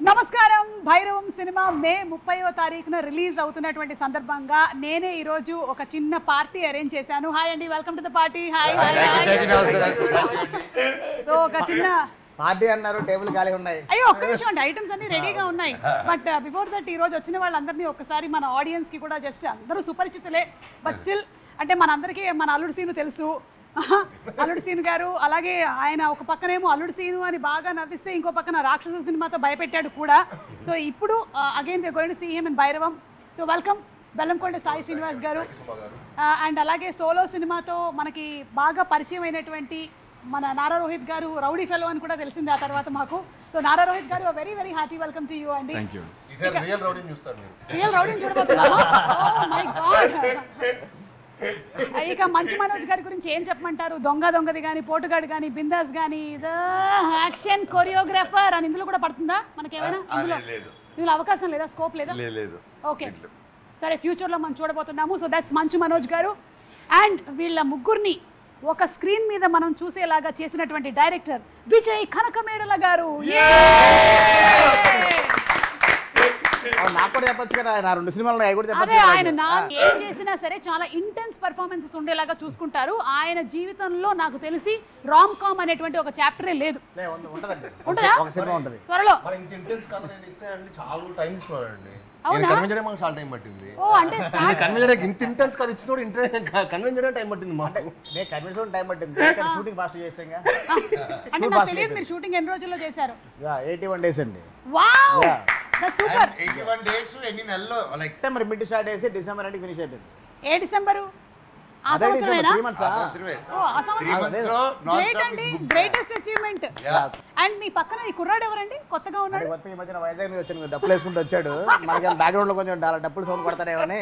నమస్కారం. భైరవం సినిమా మే 30వ తారీఖున రిలీజ్ అవుతున్నటువంటి సందర్భంగా నేనే ఈ రోజు ఒక చిన్న పార్టీ అరేంజ్ చేశాను. హాయ్ అండి, welcome to the party. Hi. So ఒక చిన్న పార్టీ అన్నారు, టేబుల్ ఖాళీ ఉన్నాయి. అయ్యో ఒక్క నిమిషం అండి, ఐటమ్స్ అన్ని రెడీగా ఉన్నాయి. బట్ బిఫోర్ దట్ ఈ రోజు వచ్చిన వాళ్ళందరినీ ఒకసారి మన ఆడియన్స్ కి కూడా జస్ట్ అందరూ సుపరిచితులే, బట్ స్టిల్ అంటే మనందరికీ మన అల్లుడు సీను తెలుసు. అల్లుడు సీను గారు, అలాగే ఆయన ఒక పక్కనేమో అల్లుడు సీను అని బాగా నవ్విస్తే ఇంకో పక్కన రాక్షస సినిమాతో భయపెట్టాడు కూడా. సో ఇప్పుడు again we going to see him in Bhairavam. So welcome Bellamkonda Sai Srinivas garu. And అలాగే సోలో సినిమాతో మనకి బాగా పరిచయం అయినటువంటి మన నారా రోహిత్ గారు, రౌడీ ఫెలో అని కూడా తెలిసింది ఆ తర్వాత మాకు. సో నారా రోహిత్ గారు, very very hearty welcome to you అండి. రియల్ రౌడీని చూడబోతున్నాము. Oh my god. ఇక మంచు మనోజ్ గారి గురించి ఏం చెప్పమంటారు? దొంగది కానీ, పోటుగాడు కానీ, బిందాస్ కానీ, యాక్షన్ కొరియోగ్రాఫర్ అని ఇందులో కూడా పడుతుందా మనకేమైనా? ఇందులో అవకాశం లేదా, స్కోప్ లేదా? ఓకే సరే, ఫ్యూచర్లో మనం చూడబోతున్నాము. సో దట్స్ మంచు మనోజ్ గారు. అండ్ వీళ్ళ ముగ్గురిని ఒక స్క్రీన్ మీద మనం చూసేలాగా చేసినటువంటి డైరెక్టర్ విజయ్ కనకమేడల గారు. నాకు కూడా చెప్పొచ్చు కదా, నా 2 సినిమాలు అదే ఆయన ఏం చేసినా సరే చాలా ఇంటెన్స్ పర్ఫార్మెన్సెస్ ఉండేలాగా చూసుకుంటారు. ఆయన జీవితంలో నాకు తెలిసి రామ్ కామ్ అనేటువంటి ఒక చాప్టరే లేదు. త్వరలో మీరు షూటింగ్ ఎన్ని రోజుల్లో చేశారు? 81 days అండి. సూపర్. 81 days ఎన్ని నెలల్లో, లైక్ సెప్టెంబర్ మిడ్ స్టార్ట్ చేసి డిసెంబర్ అంటే ఫినిష్ అయిపోయింది. ఏ డిసెంబరు? ఆ సంవత్సరమేనా? 3 months. గ్రేట్ అండి, గ్రేటెస్ట్ అచీవ్మెంట్. అండ్ మీ పక్కన ఈ కుర్రాడు ఎవరండి? కొత్తగా ఉన్నాడు. కొత్తగా ఈ మధ్యన వైజాగ్ నుంచి వచ్చాను, డప్పులు వేసుకుంటూ వచ్చాడు. మనకి బ్యాక్గ్రౌండ్ లో కొంచెం డప్పులు sound పడతాడేమని.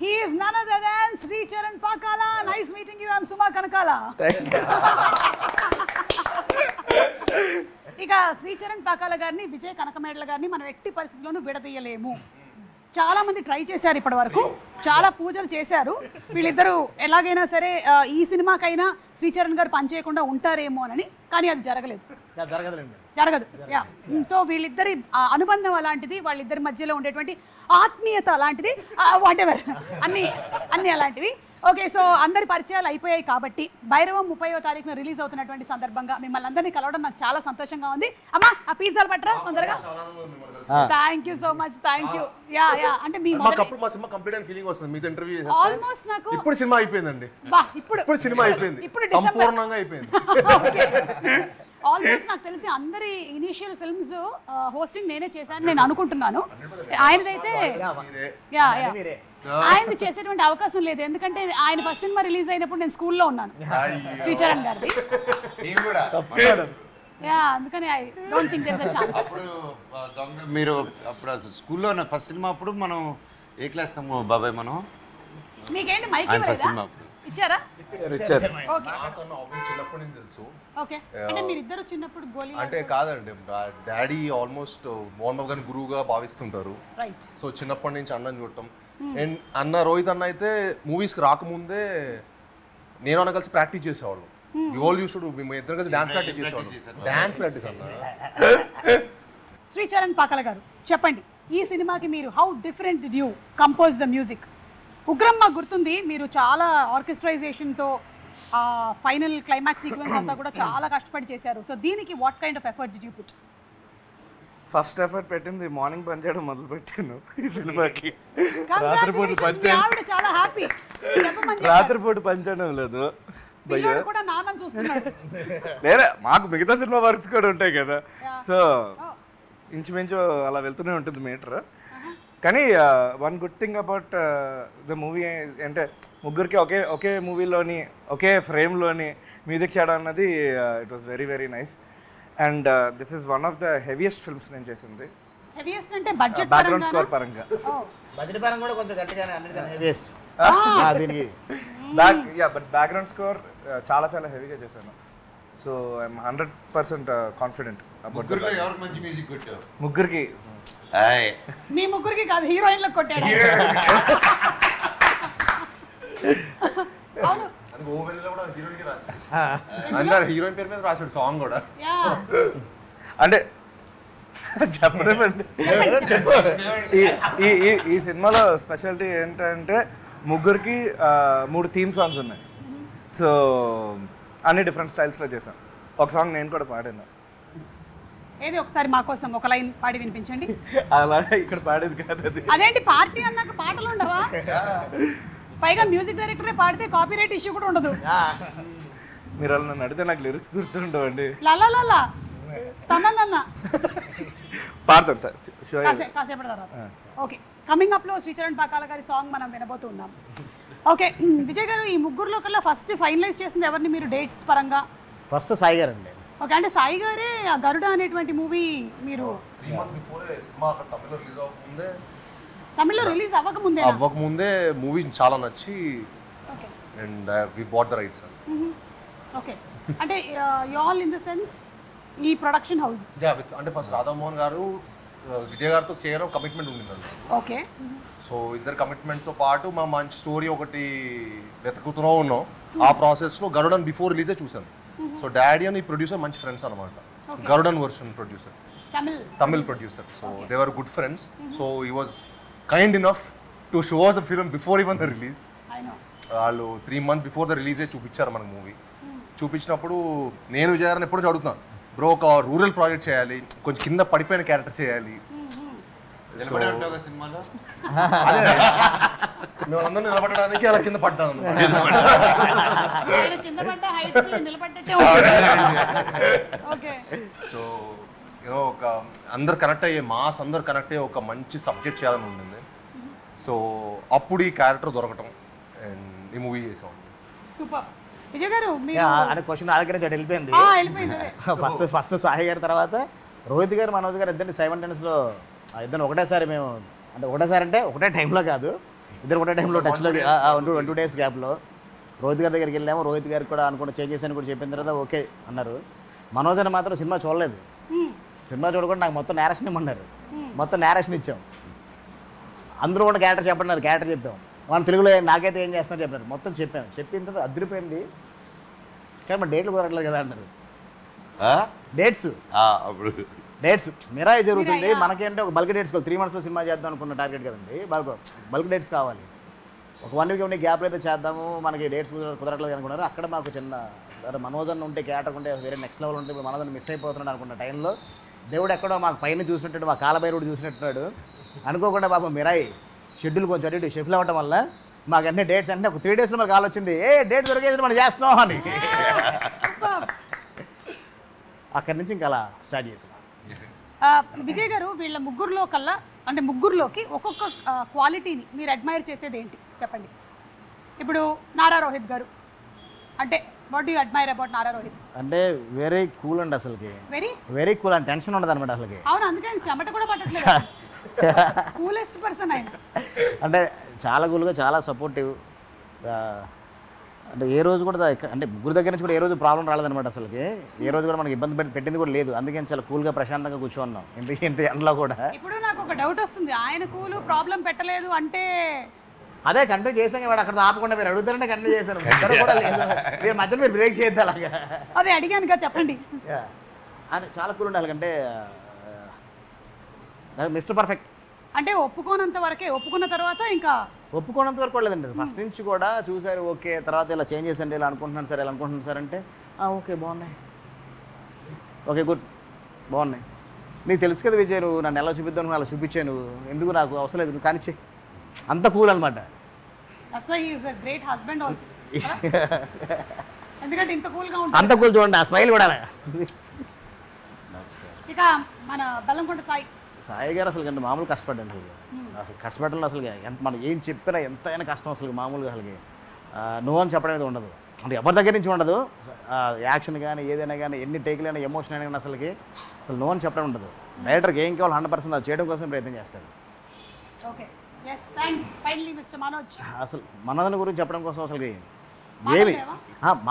He is none other than Sri Charan Pakala. Nice meeting you. I'm Suma Kanakala. ఇక శ్రీచరణ్ పాకాల గారిని, విజయ్ కనకమేడల గారిని మనం ఎట్టి పరిస్థితుల్లోనూ విడదీయలేము. చాలా మంది ట్రై చేశారు ఇప్పటి వరకు, చాలా పూజలు చేశారు. వీళ్ళిద్దరూ ఎలాగైనా సరే ఈ సినిమాకైనా శ్రీచరణ్ గారు పనిచేయకుండా ఉంటారేమో అని, కానీ అది జరగలేదు. జరగదు. సో వీళ్ళిద్దరి అనుబంధం అలాంటిది, వాళ్ళిద్దరి మధ్యలో ఉండేటువంటి ఆత్మీయత అలాంటిది, వాటెవర్ అన్నీ అలాంటివి. ఓకే, సో అందరి పరిచయాలు అయిపోయాయి కాబట్టి భైరవం 30వ తారీఖున రిలీజ్ అవుతున్నటువంటి సందర్భంగా మిమ్మల్ని అందరినీ కలవడం నాకు చాలా సంతోషంగా ఉంది. అమ్మా ఆ పిజ్జాలు పట్టరా తొందరగా. Thank you so much. Thank you. Yeah అంటే మీ ఆల్మోస్ట్ నాకు ఇప్పుడు సినిమా అయిపోయిందండి. ఇప్పుడు సినిమా అయిపోయింది, సంపూర్ణంగా అయిపోయింది. ఆల్మోస్ట్ నాకు తెలిసి అందరి ఇనిషియల్ ఫిల్మ్స్ హోస్టింగ్ నేనే చేశాను నేను అనుకుంటున్నాను. ఆయనదైతే ఆయనది చేసేటువంటి అవకాశం లేదు, ఎందుకంటే ఆయన ఫస్ట్ సినిమా రిలీజ్ అయినప్పుడు నేను స్కూల్లో ఉన్నాను, శ్రీచరణ్ గారిది. అందుకని I don't think there is a chance. మీరు అప్పుడు స్కూల్లో ఫస్ట్ సినిమా అప్పుడు మనం ఏ క్లాస్ తాము బాబాయ్? మనం మీకేంటి మైక్ ఇవ్వలేదా? ఇచ్చారా? చిన్నప్పటి నుంచి తెలుసు. ఓకే, అంటే మీరిద్దరు చిన్నప్పుడు గోలీ అంటే కాదండి, డాడీ ఆల్మోస్ట్ మోహన్ బాబు గారిని గురువుగా భావిస్తుంటారు. సో చిన్నప్పటి నుంచి అన్నని చూడటం. అండ్ అన్న రోహిత్ అన్న అయితే మూవీస్కి రాకముందే నేను అన్న కలిసి ప్రాక్టీస్ చేసేవాళ్ళం. మేము ఇద్దరు కలిసి డాన్స్ ప్రాక్టీస్ చేసేవాళ్ళం. డాన్స్ ప్రాక్టీస్ అన్న. శ్రీచరణ్ పాకాల గారు చెప్పండి, ఈ సినిమాకి మీరు how different did you compose the music? Ugram మాకు గుర్తుంది, మీరు చాలా ఆర్కెస్ట్రైజేషన్తో ఫైనల్ క్లైమాక్స్ సీక్వెన్స్ అంతా కూడా చాలా కష్టపడి చేశారు. సో దీనికి what kind of effort did you put? First effort పెట్టింది మార్నింగ్ పని చేయడం మొదలు పెట్టాను ఈ సినిమాకి. రాత్రిపూట పని చేయడం లేదు, లేదా మాకు మిగతా సినిమా వర్క్స్ కూడా ఉంటాయి కదా. సో ఇంచుమించు అలా వెళ్తూనే ఉంటుంది మీటర్. కానీ one good thing about the movie అంటే ముగ్గురికి ఒకే మూవీలోని ఒకే ఫ్రేమ్లోని మ్యూజిక్ చేయడం అన్నది it was very very nice. And this is one of the heaviest films నేను చేసింది. బ్యాక్గ్రౌండ్ స్కోర్ పరంగా బట్ బ్యాక్గ్రౌండ్ స్కోర్ చాలా చాలా హెవీగా చేశాను. సో ఐఎమ్ 100% కాన్ఫిడెంట్ అబౌట్ ముగ్గురికి. మీ ముగ్గురికి కాదు, హీరోయిన్లకు కొట్టాడు. అవును, గోవెన్లో కూడా హీరోయిన్కి రాశాడు అందరు హీరోయిన్ పేరు మీద రాశాడు సాంగ్ కూడా. అంటే చెప్పలేమండి. ఈ సినిమాలో స్పెషాలిటీ ఏంటంటే ముగ్గురికి 3 థీమ్ సాంగ్స్ ఉన్నాయి. సో అన్ని డిఫరెంట్ స్టైల్స్లో చేశాం. ఒక సాంగ్ నేను కూడా పాడాను. ఏది ఒకసారి మా కోసం ఒక లైన్ పాడి వినిపించండి. అలా ఇక్కడ పాడేది కాదు అది. అదేంటి పార్టీ అన్నాక పాటలు ఉండవా? పైగా మ్యూజిక్ డైరెక్టరే పాడితే కాపీరైట్ ఇష్యూ కూడా ఉండదు. మీరు అలా నన్ను అడిగితే నాకు లిరిక్స్ గుర్తుండవండి. లలా తమన్నా పాడతాను కాసేపటి తర్వాత. ఓకే, కమింగ్ అప్లో శ్రీచరణ్ పాకాల గారి సాంగ్ మనం వినబోతున్నాం. ఓకే విజయ్ గారు, ఈ ముగ్గురులో కల్లా ఫస్ట్ ఫైనలైజ్ చేసింది ఎవరిని మీరు డేట్స్ పరంగా? ఫస్ట్ సాయి గారు అండి. ఓకే, అంటే సాయి గారే గరుడ అనేటువంటి మూవీ మీరు 3 months before సినిమా అక్కడ తమిళ్లో రిలీజ్ అవ్వకముందే మూవీ చాలా నచ్చి okay and we bought the rights. Okay, అంటే you all in the sense ఈ ప్రొడక్షన్ హౌస్ అంటే ఫస్ట్ రాధామోహన్ గారు విజయ్ గారితో చేయడం కమిట్మెంట్ ఉండిందండి. ఓకే, సో ఇద్దరు కమిట్మెంట్తో పాటు మా మంచి స్టోరీ ఒకటి వెతుకుతూ ఉన్నాం. ఆ ప్రాసెస్లో గరుడన్ బిఫోర్ రిలీజే చూసాను. సో డాడీ అని ప్రొడ్యూసర్ మంచి ఫ్రెండ్స్ అనమాట. Garudan version producer, Tamil producer. So they were good friends. So he was kind enough to show us the film before even the release. వాళ్ళు 3 months బిఫోర్ ద రిలీజే చూపించారు మనకు మూవీ. చూపించినప్పుడు నేను విజయ్ గారిని ఎప్పుడు చదువుతున్నా, బ్రో ఒక రూరల్ ప్రాజెక్ట్ చేయాలి, కొంచెం కింద పడిపోయిన క్యారెక్టర్ చేయాలి. సినిమాలో మేము అందరూ నిలబడడానికి అలా కింద పడ్డాను. సో యూనో ఒక అందరు కనెక్ట్ అయ్యే మాస్ అందరు కనెక్ట్ అయ్యే ఒక మంచి సబ్జెక్ట్ చేయాలని ఉండింది. సో అప్పుడు ఈ క్యారెక్టర్ దొరకటం అండ్ ఈ మూవీ చేసాం. సూపర్. విజయ్ గారు అంటే క్వశ్చన్ ఆదరించి వెళ్ళిపోయింది. ఫస్ట్ సాయి గారి తర్వాత రోహిత్ గారు, మనోజ్ గారు ఇద్దరిని సైమల్టేనియస్లో ఇద్దరు ఒకటేసారి మేము అంటే ఒకటేసారి అంటే ఒకటే టైంలో కాదు, ఇద్దరు ఒకటే టైంలో టచ్లో 2 days గ్యాప్లో రోహిత్ గారి దగ్గరికి వెళ్ళాము. రోహిత్ గారికి కూడా అనుకుంటే చేంజెస్ అని కూడా చెప్పిన తర్వాత ఓకే అన్నారు. మనోజ్ అని మాత్రం సినిమా చూడలేదు. సినిమా చూడకుండా నాకు మొత్తం నేరేషన్ ఇమ్మన్నారు. మొత్తం నేరేషన్ ఇచ్చాం. అందరూ కూడా క్యారెక్టర్ చెప్పన్నారు. క్యారెక్టర్ చెప్పాం. మన తెలుగులో నాకైతే ఏం చేస్తున్నారు చెప్పారు. మొత్తం చెప్పాం. చెప్పిన తర్వాత అదిరిపోయింది. కానీ మన డేట్లు కుదరట్లేదు కదా అన్నారు. డేట్స్ మిరాయి జరుగుతుంది. మనకేంటే ఒక బల్క్ డేట్స్ కావాలి. 3 monthsలో సినిమా చేద్దాం అనుకున్న టార్గెట్ కదండి. బల్క్ డేట్స్ కావాలి. ఒక 1 week గ్యాప్ అయితే చేద్దాము, మనకి డేట్స్ కుదరట్లేదు అనుకున్నారు. అక్కడ మాకు చిన్న మనోజన్ ఉంటే క్యారెక్టర్ ఉంటే వేరే నెక్స్ట్ లెవెల్ ఉంటే ఇప్పుడు మనోజన్ మిస్ అయిపోతున్నాడు అనుకున్న టైంలో దేవుడు ఎక్కడో మాకు పైన చూసినట్టు, మా కాలభైరుడు చూసినట్టున్నాడు. అనుకోకుండా పాపం మిరాయి షెడ్యూల్ కొంచెం అటు షిఫ్ట్ అవ్వటం వల్ల మాకు అన్ని డేట్స్ అంటే ఒక 3 daysలో మాకు కాల్ వచ్చింది, డేట్ దొరికేసి మనం చేస్తున్నాం అని. అక్కడి నుంచి ఇంకా అలా స్టార్ట్ చేసాం. విజయ్ గారు, వీళ్ళ ముగ్గురులో కల్లా అంటే ముగ్గురులోకి ఒక్కొక్క క్వాలిటీని మీరు అడ్మైర్ చేసేది ఏంటి చెప్పండి. ఇప్పుడు నారా రోహిత్ గారు అంటే what do you admire about Nara Rohit? అంటే వెరీ కూల్ అండి. అసలుకి వెరీ కూల్ అండ్ టెన్షన్ ఉండదు అనమాట అసలుకి. అవును, అందుకే చెమట కూడా పట్టట్లేదు. కూలెస్ట్ పర్సన్ ఆయన. అంటే చాలా కూల్గా, చాలా సపోర్టివ్. అంటే ఏ రోజు కూడా అంటే ముగ్గురు దగ్గర నుంచి కూడా ఏ రోజు ప్రాబ్లం రాలేదనమాట. అసలుకి ఏ రోజు కూడా మనకి ఇబ్బంది పెట్టింది కూడా లేదు. అందుకని చాలా కూల్గా ప్రశాంతంగా కూర్చోన్నాం ఇంత ఎండలో కూడా. ఇప్పుడు నాకు ఒక డౌట్ వస్తుంది, ఆయన కూల్ ప్రాబ్లం పెట్టలేదు అంటే అదే కంటిన్యూ చేసాం. వాడు అక్కడ ఆపకుండా మీరు అడుగుతారంటే కంటిన్యూ చేశాను. కూడా లేదు, మీరు మధ్యలో మీరు బ్రేక్ చేయొద్దు అలాగా. అదే అడిగాను కదా, చెప్పండి. అని చాలా కూల్ ఉండాలి. అంటే మిస్టర్ పర్ఫెక్ట్. అంటే ఒప్పుకోనంత వరకే, ఒప్పుకున్న తర్వాత ఇంకా ఒప్పుకోనంత వరకు కూడా లేదండి. ఫస్ట్ నుంచి కూడా చూసారు ఓకే, తర్వాత ఇలా చేంజెస్ అండి, ఇలా అనుకుంటున్నాను సార్, ఇలా అనుకుంటున్నాను సార్ అంటే ఓకే బాగున్నాయి, ఓకే గుడ్ బాగున్నాయి. నీకు తెలుసు కదా విజయ్, నువ్వు నన్ను ఎలా చూపిద్దాను అలా చూపించాను, ఎందుకు నాకు అవసరం లేదు, నువ్వు కానిచ్చే. అంత కూల్ అనమాట. ఎందుకంటే ఇంత కూల్గా ఉంటుంది. అంత కూల్ చూడండి, ఆ స్మైల్ కూడా. ఇక మన బెల్లంకొండ సాయి గారు అసలు అంటే మామూలు కష్టపడ్డాను. అసలు కష్టపడడంలో అసలు ఎంత మనం ఏం చెప్పినా ఎంతైనా కష్టం. అసలు మామూలుగా అసలుకి నో అని చెప్పడం అనేది ఉండదు. అంటే ఎవరి దగ్గర నుంచి ఉండదు. యాక్షన్ కానీ ఏదైనా కానీ ఎన్ని టేకులు అయినా ఎమోషన్ అయినా కానీ అసలు నో అని చెప్పడం ఉండదు. డైరెక్టర్కి ఏం కావాలి 100% అది చేయడం కోసం ప్రయత్నం చేస్తాడు. అసలు మనోజ్ గురించి చెప్పడం కోసం అసలు ఏమి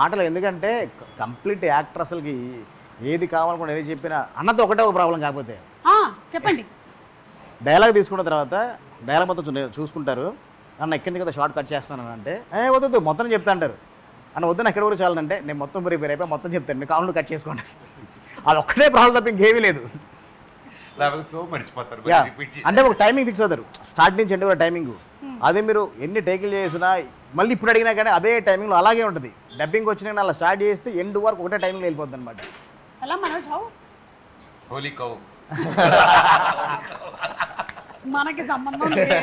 మాటలు. ఎందుకంటే కంప్లీట్ యాక్టర్ అసలుకి ఏది కావాలనుకుంటే ఏది చెప్పినా అన్నతో ఒకటే ఒక ప్రాబ్లం. కాకపోతే చెప్పండి, డైలాగ్ తీసుకున్న తర్వాత డైలాగ్ మొత్తం చూసుకుంటారు. అన్న ఎక్కడి నుంచి కదా షార్ట్ కట్ చేస్తాను అంటే వద్దు మొత్తం చెప్తా అంటారు. అని వద్దు ఎక్కడ వరకు చాలంటే నేను మొత్తం ప్రిపేర్ అయిపోయి మొత్తం చెప్తాను మీ కాళ్ళు కట్ చేసుకోండి. అది ఒక్కటే ప్రాబ్లం తప్ప ఇంకేమీ లేదు. లేకపోతే ఫ్లో మర్చిపోతారు. అంటే ఒక టైమింగ్ ఫిక్స్ అవుతారు స్టార్ట్ నుంచి ఎండ్ కూడా టైమింగ్. అదే మీరు ఎన్ని టేకులు చేసినా మళ్ళీ ఇప్పుడు అడిగినా కానీ అదే టైమింగ్లో అలాగే ఉంటుంది. డబ్బింగ్ వచ్చినా అలా స్టార్ట్ చేస్తే ఎండ్ వరకు ఒకటే టైమింగ్లో వెళ్ళిపోద్ది అనమాట. ఎలా మనోజ్ హౌ హోలీ కౌ మనకి సంబంధం లేదు.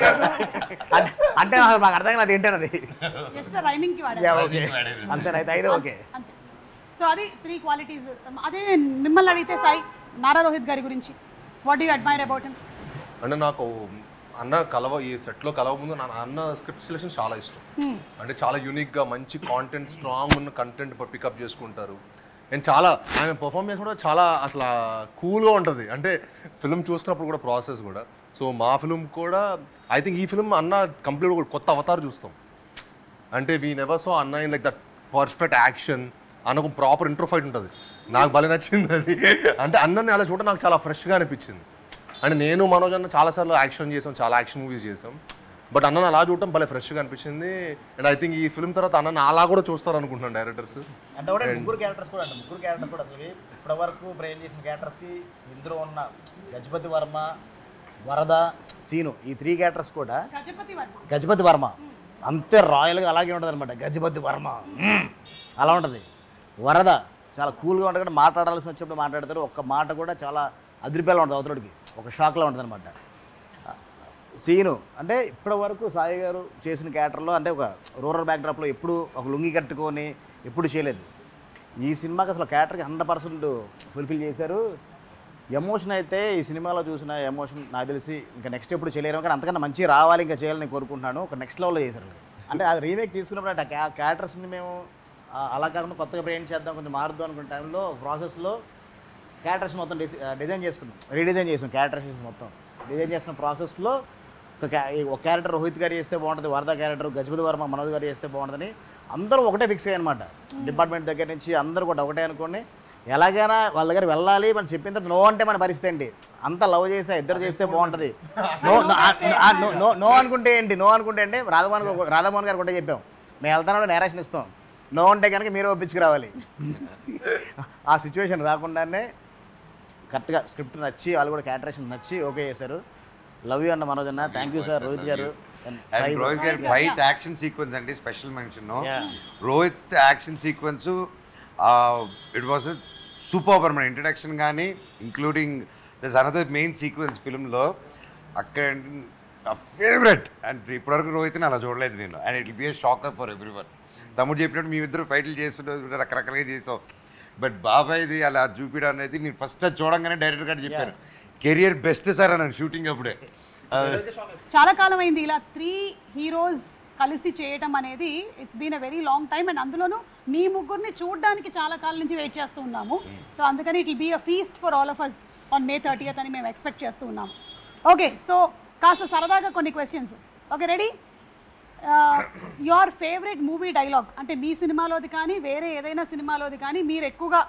అంటే మాకు అర్థం కాదు ఏంటన్నది. జస్ట్ రైమింగ్ కి వాడారు ఓకే అంతేనైతే అయితే ఓకే. అంతే. సో అది 3 క్వాలిటీస్. అదే మిమ్మల్ని అడిగితే సాయి, నారా రోహిత్ గారి గురించి what you admire about him? అంటే నాకు అన్న ఈ సెట్లో కలవ ముందు అన్న స్క్రిప్ట్ సెలెక్షన్ చాలా ఇష్టం. అంటే చాలా యూనిక్గా మంచి కాంటెంట్, స్ట్రాంగ్ ఉన్న కంటెంట్ పికప్ చేసుకుంటారు. అండ్ చాలా ఆయన పర్ఫామ్ చేసి కూడా చాలా అసలు కూల్గా ఉంటుంది. అంటే ఫిల్మ్ చూస్తున్నప్పుడు కూడా ప్రాసెస్ కూడా. సో మా ఫిల్మ్ కూడా ఐ థింక్ ఈ ఫిల్మ్ అన్న కంప్లీట్ కూడా కొత్త అవతారం చూస్తాం. అంటే వీ నెవర్ సో అన్న in like that perfect action అన్న ఒక ప్రాపర్ ఇంట్రో ఫైట్ ఉంటుంది. నాకు భలే నచ్చింది అది. అంటే అన్నని అలా చూడటం నాకు చాలా ఫ్రెష్గా అనిపించింది. అంటే నేను మనోజ్ అన్న చాలాసార్లు యాక్షన్ చేసాం, చాలా యాక్షన్ మూవీస్ చేసాం. బట్ అన్నని అలా చూడటం భలే ఫ్రెష్గా అనిపించింది. అండ్ ఐ థింక్ ఈ ఫిల్మ్ తర్వాత అన్నని అలా కూడా చూస్తారు అనుకుంటున్నాను డైరెక్టర్స్. అంటే కూడా ముగ్గురు క్యారెక్టర్స్ కూడా అసలు ఇప్పటివరకు బ్రెయిన్ చేసిన క్యారెక్టర్స్కి ఇందులో ఉన్న గజపతి వర్మ, వరద, సీను ఈ 3 క్యారెక్టర్స్ కూడా గజపతి వర్మ అంతే రాయల్గా అలాగే ఉంటుంది అనమాట. గజపతి వర్మ అలా ఉంటుంది. వరద చాలా కూల్గా ఉంటుంది కూడా మాట్లాడాల్సి వచ్చినప్పుడు మాట్లాడతారు. ఒక్క మాట కూడా చాలా అదిరిపేలా ఉంటుంది అవతరుడికి, ఒక షాక్లా ఉంటుంది అనమాట. సీను అంటే ఇప్పటి వరకు సాయి గారు చేసిన క్యారెక్టర్లో అంటే ఒక రూరల్ బ్యాక్డ్రాప్లో ఎప్పుడు ఒక లుంగి కట్టుకొని ఎప్పుడు చేయలేదు. ఈ సినిమాకి అసలు క్యారెక్టర్కి 100% ఫుల్ఫిల్ చేశారు. ఎమోషన్ అయితే ఈ సినిమాలో చూసిన ఎమోషన్ నాకు తెలిసి ఇంకా నెక్స్ట్ ఎప్పుడు చేయలేరు, కానీ అంతకన్నా మంచి రావాలి ఇంకా చేయాలని నేను కోరుకుంటున్నాను. ఒక నెక్స్ట్ లెవెల్లో చేశారు. అంటే అది రీమేక్ తీసుకున్నప్పుడు అంటే ఆ క్యారెక్టర్స్ని మేము అలా కాకుండా కొత్తగా బ్రెయిన్ చేద్దాం, కొంచెం మారుద్దాం అనుకున్న టైంలో ప్రాసెస్లో క్యారెక్టర్స్ మొత్తం డిజైన్ చేసుకున్నాం, రీడిజైన్ చేసాం. క్యారెక్టర్స్ మొత్తం డిజైన్ చేసిన ప్రాసెస్లో ఒక క్యారెక్టర్ రోహిత్ గారు చేస్తే బాగుంటుంది, వరద క్యారెక్టర్ గజపతి వర్మ మనోజ్ గారు చేస్తే బాగుంటుందని అందరూ ఒకటే ఫిక్స్ అయ్యాయి అనమాట. డిపార్ట్మెంట్ దగ్గర నుంచి అందరూ కూడా ఒకటే అనుకోండి, ఎలాగైనా వాళ్ళ దగ్గర వెళ్ళాలి. మనం చెప్పిన తర్వాత నో అంటే మన పరిస్థితి ఏంటి, అంత లవ్ చేసా ఇద్దరు చేస్తే బాగుంటుంది. నో అనుకుంటే ఏంటి, నో అనుకుంటే అంటే రాధామోహన్ గారు కూడా చెప్పాం, మేము వెళ్తానని నేరేషన్ ఇస్తాం, నో అంటే కనుక మీరు ఒప్పించుకురావాలి. ఆ సిచ్యువేషన్ రాకుండానే కరెక్ట్గా స్క్రిప్ట్ నచ్చి వాళ్ళు కూడా క్యారెక్టరేషన్ నచ్చి ఓకే చేశారు. లవ్ యూ అన్న మనోజ్ అన్న, థ్యాంక్ యూ సార్. రోహిత్ గారు రోహిత్ గారి ఫైట్ యాక్షన్ సీక్వెన్స్ అంటే special mention. Rohit action sequence it was super. మన ఇంట్రడక్షన్ కానీ ఇంక్లూడింగ్ దస్ అనదర్ మెయిన్ సీక్వెన్స్ ఫిల్మ్లో అక్కడ నా ఫేవరెట్. అండ్ ఇప్పటివరకు రోహిత్ని అలా చూడలేదు నేను. And it will be A shocker for everyone. తమ్ముడు చెప్పినట్టు మీ ఇద్దరు ఫైట్లు చేస్తుంటే రకరకాలుగా చేసాం. బట్ బాబాయ్ది అలా చూపించడం అనేది నేను ఫస్ట్ చూడంగానే డైరెక్టర్ గారు చెప్పాను, కెరియర్ బెస్ట్ సార్ అన్నాను షూటింగ్ అప్పుడే. చాలా కాలం అయింది ఇలా 3 హీరోస్ కలిసి చేయటం అనేది. It's been a very long time. And అందులోనూ మీ ముగ్గురిని చూడడానికి చాలా కాలం నుంచి వెయిట్ చేస్తూ ఉన్నాము. సో అందుకని it will be a feast for all of us on May 30th అని మేము ఎక్స్పెక్ట్ చేస్తూ ఉన్నాము. ఓకే, సో కాస్త సరదాగా కొన్ని questions. Okay, ready? Your favourite movie dialogue అంటే మీ సినిమాలోది కానీ వేరే ఏదైనా సినిమాలోది కానీ మీరు ఎక్కువగా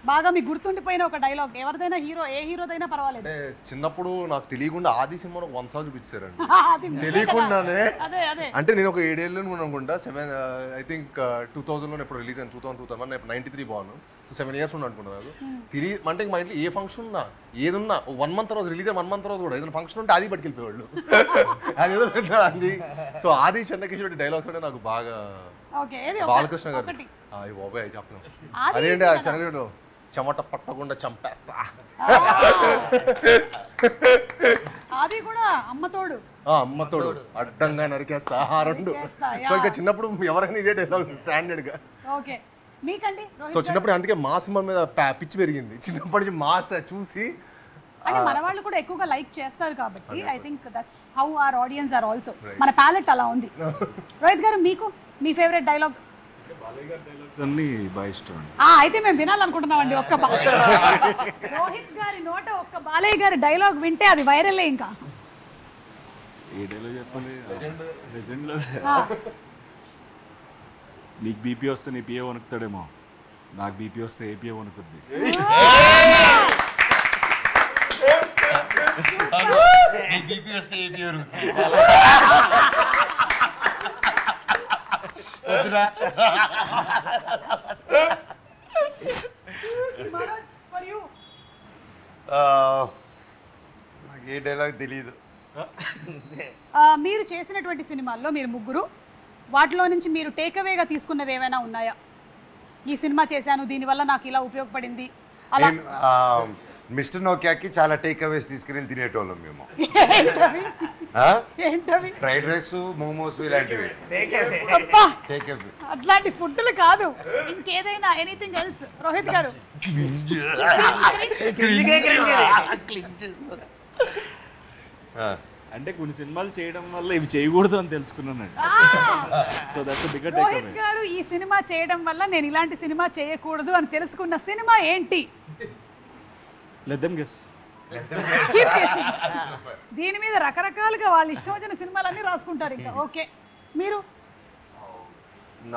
బాగా మీకు గుర్తుండిపోయిన ఒక డైలాగ్ ఎవరిదైనా, హీరో ఏ హీరోదైనా పర్వాలేదు. అంటే చిన్నప్పుడు నాకు తెలియకుండా ఆది సినిమాలో 1 సాంగ్ చూపించారండి తెలియకుండానే. అంటే నేను ఒక 7 ఏళ్ళు అనుకుంటా, 7 ఐ థింక్ 2000లో ఎప్పుడు రిలీజ్ అయింది, 2001 నేను 93 బాను. సో 7 ఇయర్స్ ఉన్నా అనుకుంటా నాకు తెలియ. అంటే మా ఇంట్లో ఏ ఫంక్షన్ ఉన్నా ఏదున్నా 1 మంత్ రోజు రిలీజ్ 1 మంత్ రోజు కూడా ఏదైనా ఫంక్షన్ ఉంటే అది పట్టుకెళ్ళిపోయేవాళ్ళు. అదేదో అది. సో ఆది చెన్నకేశ్వరి డైలాగ్స్ అంటే నాకు బాగా. బాలకృష్ణ గారు బాబాయ్ చెప్పను అదేంటి చెన్నకేశ్వరి చెమట పట్టకుండా చంపేస్తా, అది కూడా అమ్మతోడు అడ్డంగా నరికేస్తా, ఆ 2. సో ఇంకా చిన్నప్పుడు ఎవరైనా ఇదే డైలాగ్ స్టాండర్డ్ గా. ఓకే, మీకండి? సో చిన్నప్పుడు అందుకే మా సినిమా మీద పిచ్చి పెరిగింది. చిన్నప్పటి నుంచి మాస్ చూసి అంటే మన వాళ్ళు కూడా ఎక్కువగా లైక్ చేస్తారు కాబట్టి I think that's how our audience are also. మన ప్యాలెట్ అలా ఉంది. రోహిత్ గారు, మీకు మీ ఫేవరెట్ డైలాగ్? అయితే మేము వినాలనుకుంటున్నామండి. ఒక్క రోహిత్ గారి నోట ఒక్క బాలయ్య గారి డైలాగ్ వింటే అది వైరల్. ఇంకా ఏ డైలాగ్ చెప్పండి? లెజెండ్లో నీకు బీపీ వస్తే నీ పిఏ వణుకుతాడేమో, నాకు బీపీ వస్తే ఏపీఏ వణుకుద్ది. వద్దురా. Manoj, for you. నాకు ఏ డైలాగ్ తెలియదు. మీరు చేసినటువంటి సినిమాల్లో మీరు ముగ్గురు వాటిలో నుంచి మీరు టేక్అవేగా తీసుకున్నవి ఏమైనా ఉన్నాయా? ఈ సినిమా చేశాను దీనివల్ల నాకు ఇలా ఉపయోగపడింది అలా. నేను మిస్టర్ నోకియాకి చాలా టేక్ అవేస్ తీసుకుని తినేటోళ్ళం మేము. ఏంటవి? ఆ? ఏంటవి? ఫ్రైడ్ రైస్, మోమోస్ ఇలాంటివి అబ్బా, టేక్ అవే. అట్లాంటి ఫుడ్లు కాదు, ఇంకేదైనా ఎనీథింగ్ ఎల్స్. రోహిత్ గారు అంటే కొన్ని సినిమాలు చేయడం వల్ల ఇవి చేయకూడదు అని తెలుసుకున్నానండి. So that's bigger take Rohit గారు ఈ సినిమా చేయడం వల్ల నేను ఇలాంటి సినిమా చేయకూడదు అని తెలుసుకున్న సినిమా ఏంటి? Let them guess. Keep guessing. దీని మీద రకరకాలుగా వాళ్ళు ఇష్టం వచ్చిన సినిమాలన్నీ రాసుకుంటారు ఇంకా. ఓకే, మీరు?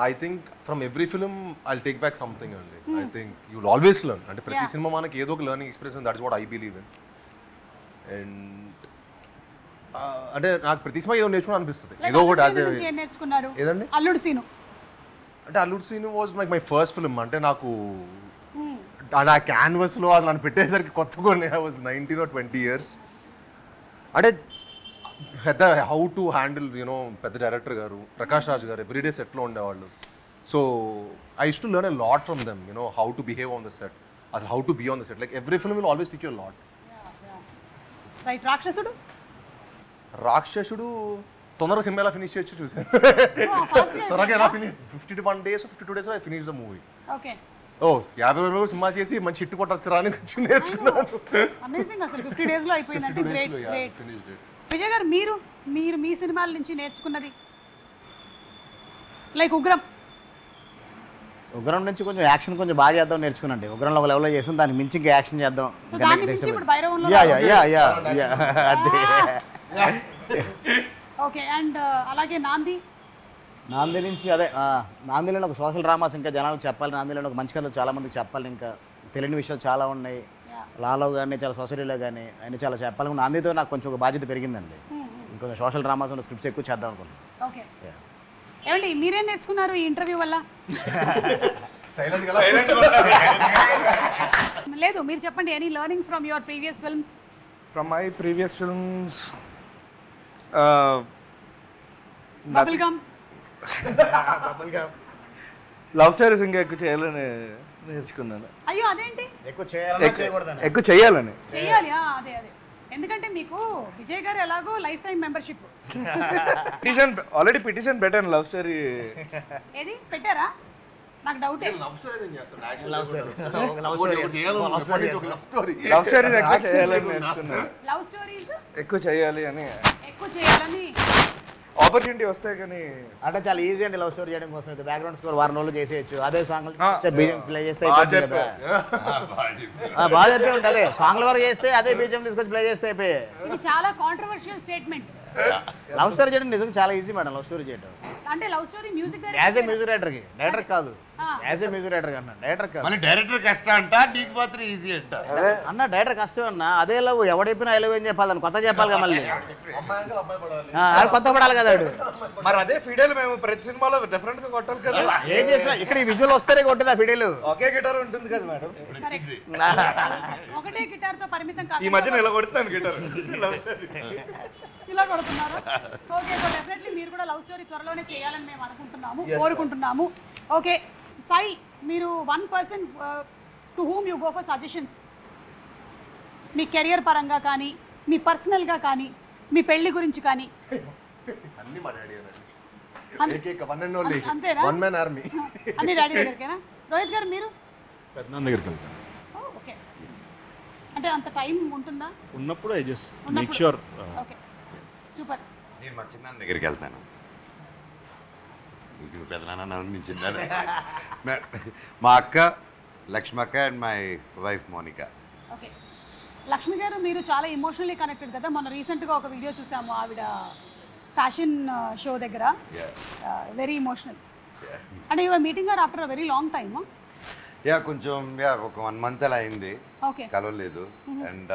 I think from every film I take back something అండి. I think you will always learn. అంటే ప్రతి సినిమా మనకి ఏదో ఒక learning experience, that is what I believe in. And అంటే నాకు ప్రతి సినిమా ఏదో నేర్చుకుని అనిపిస్తుంది. ఏదో ఒకటి యాజ్ ఏం నేర్చుకున్నారు? ఏదండి? అల్లుడు సీను. అంటే Alludu Seenu was like my first film. అంటే నాకు నా క్యాన్వస్లో అది నన్ను పెట్టేసరికి కొత్తగా ఐ వాజ్ 19 or 20 years. అంటే పెద్ద హౌ టు హ్యాండిల్ యూనో పెద్ద డైరెక్టర్ గారు ప్రకాష్ రాజ్ గారు ఎవ్రీడే సెట్లో ఉండేవాళ్ళు. So I used to learn a lot from them, you know how to behave on the set, అసలు how to be on the set. Like every film will always teach you lot. Right. Rakshasudu? Rakshasudu తొందరగా cinema ఎలా finish చేయొచ్చు చూసాను. త్వరగా ఎలా finish 51 days 52 days I finish the movie. Okay. 50 రోజులు cinema చేసి మంచి హిట్ కొట్టొచ్చరా అని నేర్చుకున్నాను. అమేజింగ్. అసలు 50 days లో అయిపోయిందంటే 52 days గ్రేట్ లో great. Finished it. Vijay garu, మీరు మీరు మీ సినిమాల నుంచి నేర్చుకున్నది? లైక్ ఉగ్రం. ఉగ్రం నుంచి కొంచెం యాక్షన్ కొంచెం బాగా చేద్దాం నేర్చుకున్నాండి. ఉగ్రంలో ఒక లెవెల్లో చేసాం, దానికి మించి ఇంకా యాక్షన్ చేద్దాం. సో దాని నుంచి ఇప్పుడు భైరవంలో. ఓకే. అండ్ అలాగే నాంది? నాంది నుంచి అదే నాందిలో ఒక సోషల్ డ్రామాస్ ఇంకా జనాలకు చెప్పాలి. నాందిలో ఒక మంచి కథలు చాలా మందికి చెప్పాలి. ఇంకా తెలియని విషయాలు చాలా ఉన్నాయి. లాలో కానీ చాలా సొసైటీలో కానీ ఆయన చాలా చెప్పాలి. నాందితో నాకు కొంచెం ఒక బాధ్యత పెరిగిందండి. ఇంకొంచెం సోషల్ డ్రామాస్ ఉన్న స్క్రిప్ట్స్ ఎక్కువ చేద్దాం అనుకుంటున్నాను. ఓకే. ఏమండి మీరేం నేర్చుకున్నారు ఈ ఇంటర్వ్యూ వల్ల? లేదు, మీరు చెప్పండి. Any learnings from your previous films? From my previous films bubble gum. Love stories ఇంకా ఎక్కువ చేయాలని నేర్చుకున్నాను. అయ్యో, అదేంటి? ఎక్కువ చేయకూడదని. ఎక్కువ చేయాలని. చెయ్యాలి. అదే అదే. ఎందుకంటే మీకు విజయ్ గారు ఎలాగో life time membership. Already petition పెట్టాను లవ్ స్టోరీ. ఏది పెట్టారా? నాకు డౌటే. లవ్ స్టోరీస్ ఎక్కువ చేయాలని నేర్చుకున్నాను. లవ్ స్టోరీస్ ఎక్కువ చేయాలి అని. ఎక్కువ చేయాలని ఆపర్చునిటీ వస్తాయి కానీ అంటే చాలా ఈజీ అండి లవ్ స్టోరీ చేయడం కోసం. అయితే బ్యాక్గ్రౌండ్ స్కోర్ వారం రోజులు చేసేయచ్చు. అదే సాంగ్ బీజం ప్లే చేస్తే కదా. బాగా చెప్పే ఉంటుంది. సాంగ్ల వరకు చేస్తే అదే బీజం తీసుకొచ్చి ప్లే చేస్తే అయిపోయి. ఇది చాలా కాంట్రవర్షియల్ స్టేట్మెంట్. లవ్ స్టోరీ చేయడం నిజంగా చాలా ఈజీ మేడం. లవ్ స్టోరీ చేయడం అంటే love story music as a music డైరెక్టర్కి, డైరెక్టర్ కాదు, యాజ్ ఏ మ్యూజిక్ డైరెక్టర్ అన్న. డైరెక్టర్ కాదు, మళ్ళీ డైరెక్టర్ కష్టం అంట, నీకు మాత్రం ఈజీ అంట అన్న. డైరెక్టర్ కష్టం అన్న. అదే లవ్ ఎవడైపోయినా ఐ లవ్ ఏం చెప్పాలని కొత్త చెప్పాలి కదా. మళ్ళీ కొత్త పడాలి కదా. మరి అదే ఫీడేలు మేము ప్రతి సినిమాలో డిఫరెంట్ గా కొట్టాలి కదా. ఏం చేసినా ఇక్కడ ఈ విజువల్ వస్తేనే కొట్టదు ఆ ఫిడీలు. ఒకే గిటార్ ఉంటుంది కదా మేడం. ఒకటే గిటార్ తో పరిమితం కాదు. ఈ మధ్యన ఇలా కొడుతాను గిటార్. ఇలా కొడుతున్నారు. ఓకే. సో డెఫినెట్లీ మీరు కూడా లవ్ స్టోరీ త్వరలోనే చేయాలని మేము అనుకుంటున్నాము, కోరుకుంటున్నాము. ఓకే సాయి, మీరు 1% to whom you go for suggestions, me career పరంగా కానీ, మీ పర్సనల్గా కానీ, మీ పెళ్లి గురించి కానీ? అన్ని మా డాడీ అంతేనా? One man army. అన్ని డాడీ దగ్గరికేనా? రోహిత్ గారు మీరు? పెద్దనాన్న దగ్గరికి వెళ్తాను. ఓకే. అంటే అంత టైం ఉంటుందా? ఉన్నప్పుడు I just make sure. Okay, super. నేను మా చిన్నాన్న దగ్గరికి వెళ్తాను. ఇంక పెద్దనాన్న నుంచి మా అక్క లక్ష్మక్క and my wife Monica. Okay. Lakshmi garu, మీరు చాలా ఎమోషనల్లీ కనెక్టెడ్ కదా. మొన్న రీసెంట్గా ఒక వీడియో చూసాము, ఆవిడ ఫ్యాషన్ షో దగ్గర. Very emotional. అంటే you are meeting her after a very long time. కొంచెం ఒక 1 month అలా అయింది, ఓకే, కలవలేదు. అండ్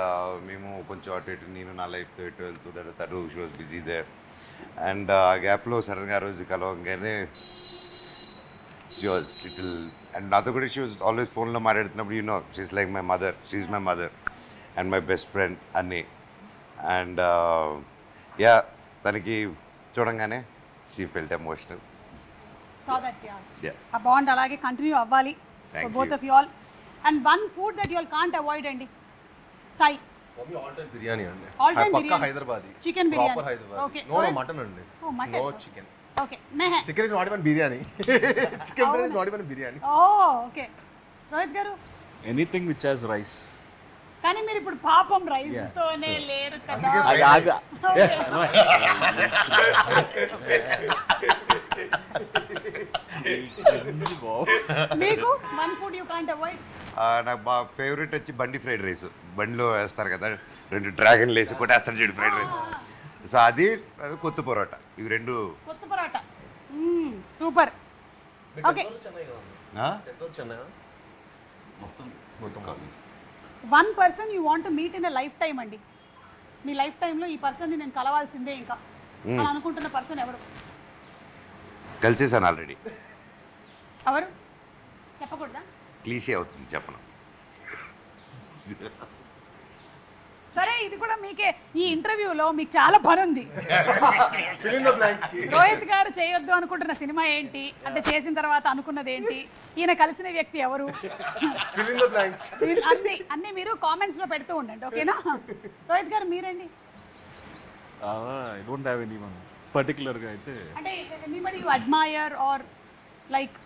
మేము కొంచెం అటు ఇటు, నేను నా లైఫ్తో ఇటు వెళ్తుంటారు, తను she was busy there. And ఆ గ్యాప్లో సడన్గా ఆ రోజు కలవగానే షీ వాజ్ లిటిల్ అండ్ నాతో కూడా షీ వాజ్ ఆల్వేస్ ఫోన్లో మాట్లాడుతున్నప్పుడు you know she's like my mother, she's my mother and my best friend అన్నీ. అండ్ యా తనకి చూడంగానే షీ ఫెల్ట్ ఎమోషనల్. ఆ బాండ్ అలాగే కంటిన్యూ అవ్వాలి Thank both you. Of you all. And one food that you all can't avoid అండి Sai. All time biryani అండి. All time పక్కా biryani. Hyderabadi. Chicken biryani. Proper Hyderabadi. Okay. No no mutton అండి. Oh, mutton. No chicken. Okay మెహే. Chicken is not even biryani. Chicken biryani is not even biryani. Oh okay Rohit garu. Anything which has rice. కానీ మీరు ఇప్పుడు పాపం rice తోనే లేరు కదా. అది ఆగా. మీకు one food you can't avoid. నాకు మా ఫేవరెట్ వచ్చి బండి ఫ్రైడ్ రైస్. బండిలో వేస్తారు కదా 2 డ్రాగన్లు వేసి కొట్టేస్తారు చూడు ఫ్రైడ్ రైస్. సో అది కొత్త పొరోటా, ఇవి 2. కొత్త పరోటా సూపర్. ఓకే చెన్నై మొత్తం one person you want to meet in a life time అండి. మీ లైఫ్ టైంలో ఈ పర్సన్ని నేను కలవాల్సిందే ఇంకా అని అనుకుంటున్న పర్సన్ ఎవరు? కలిసేసాను ఆల్రెడీ. ఎవరు చెప్పకూడదా? క్లీషే అవుతుంది చెప్పను. సరే ఇది కూడా మీకే. ఈ ఇంటర్వ్యూలో మీకు చాలా పని ఉంది. Fill in the blanks. Rohit గారు చేయొద్దు అనుకుంటున్న సినిమా ఏంటి, అంటే చేసిన తర్వాత అనుకున్నది ఏంటి, ఈయన కలిసిన వ్యక్తి ఎవరు, Fill in the blanks. అన్ని మీరు కామెంట్స్ లో పెడుతూ ఉండండి ఓకేనా? రోహిత్ గారు మీరండి. I don't have any one పర్టికులర్గా అయితే. అంటే anybody you admire or like.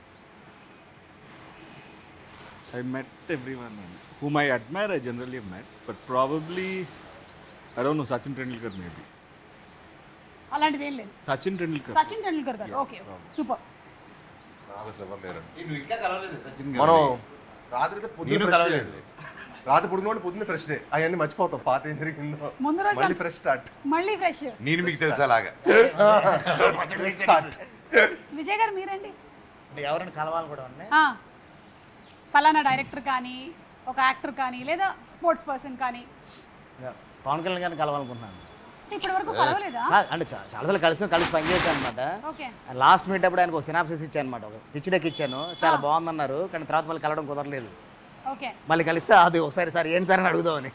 I met everyone whom I admire. I generally have met, but probably I don't know, Sachin Tendulkar maybe. అలాంటిది ఏం లేదు. Sachin Tendulkar. సచిన్ టెండూల్కర్ గారు ఓకే సూపర్. నాకు అసలు ఎవరు లేరండి. నువ్వు ఇంకా కలవలేదు సచిన్ మనం రాత్రి అయితే పొద్దున్న ఫ్రెష్ డే. రాత్రి పొద్దున్న పొద్దున్న ఫ్రెష్ డే. అవన్నీ మర్చిపోతాం పాత ఏం జరిగిందో. ముందు రోజు మళ్ళీ ఫ్రెష్ స్టార్ట్. మళ్ళీ ఫ్రెష్. నేను మీకు తెలుసా అలాగా. విజయ్ గారు మీరండి. ఎవరైనా కలవాలి కూడా ఉన్నాయి. పలానా డైరెక్టర్ కానీ ఒక యాక్టర్ కానీ లేదా స్పోర్ట్స్ పర్సన్ కానీ. పవన్ కళ్యాణ్ గారిని కలవాలనుకుంటున్నాను. ఇప్పటి వరకు కలవలేదా? అంటే చాలాసార్లు కలిసి పనిచేసాను అనమాట. ఓకే. లాస్ట్ మీట్ అప్పుడు ఆయనకు ఒక సినాప్సిస్ ఇచ్చాను అనమాట. ఒక పిచ్ డెక్ ఇచ్చాను, చాలా బాగుందన్నారు. కానీ తర్వాత మళ్ళీ కలవడం కుదరలేదు. ఓకే. మళ్ళీ కలిస్తే అది ఒకసారి సార్ ఏంటి సార్ అని అడుగుదామని.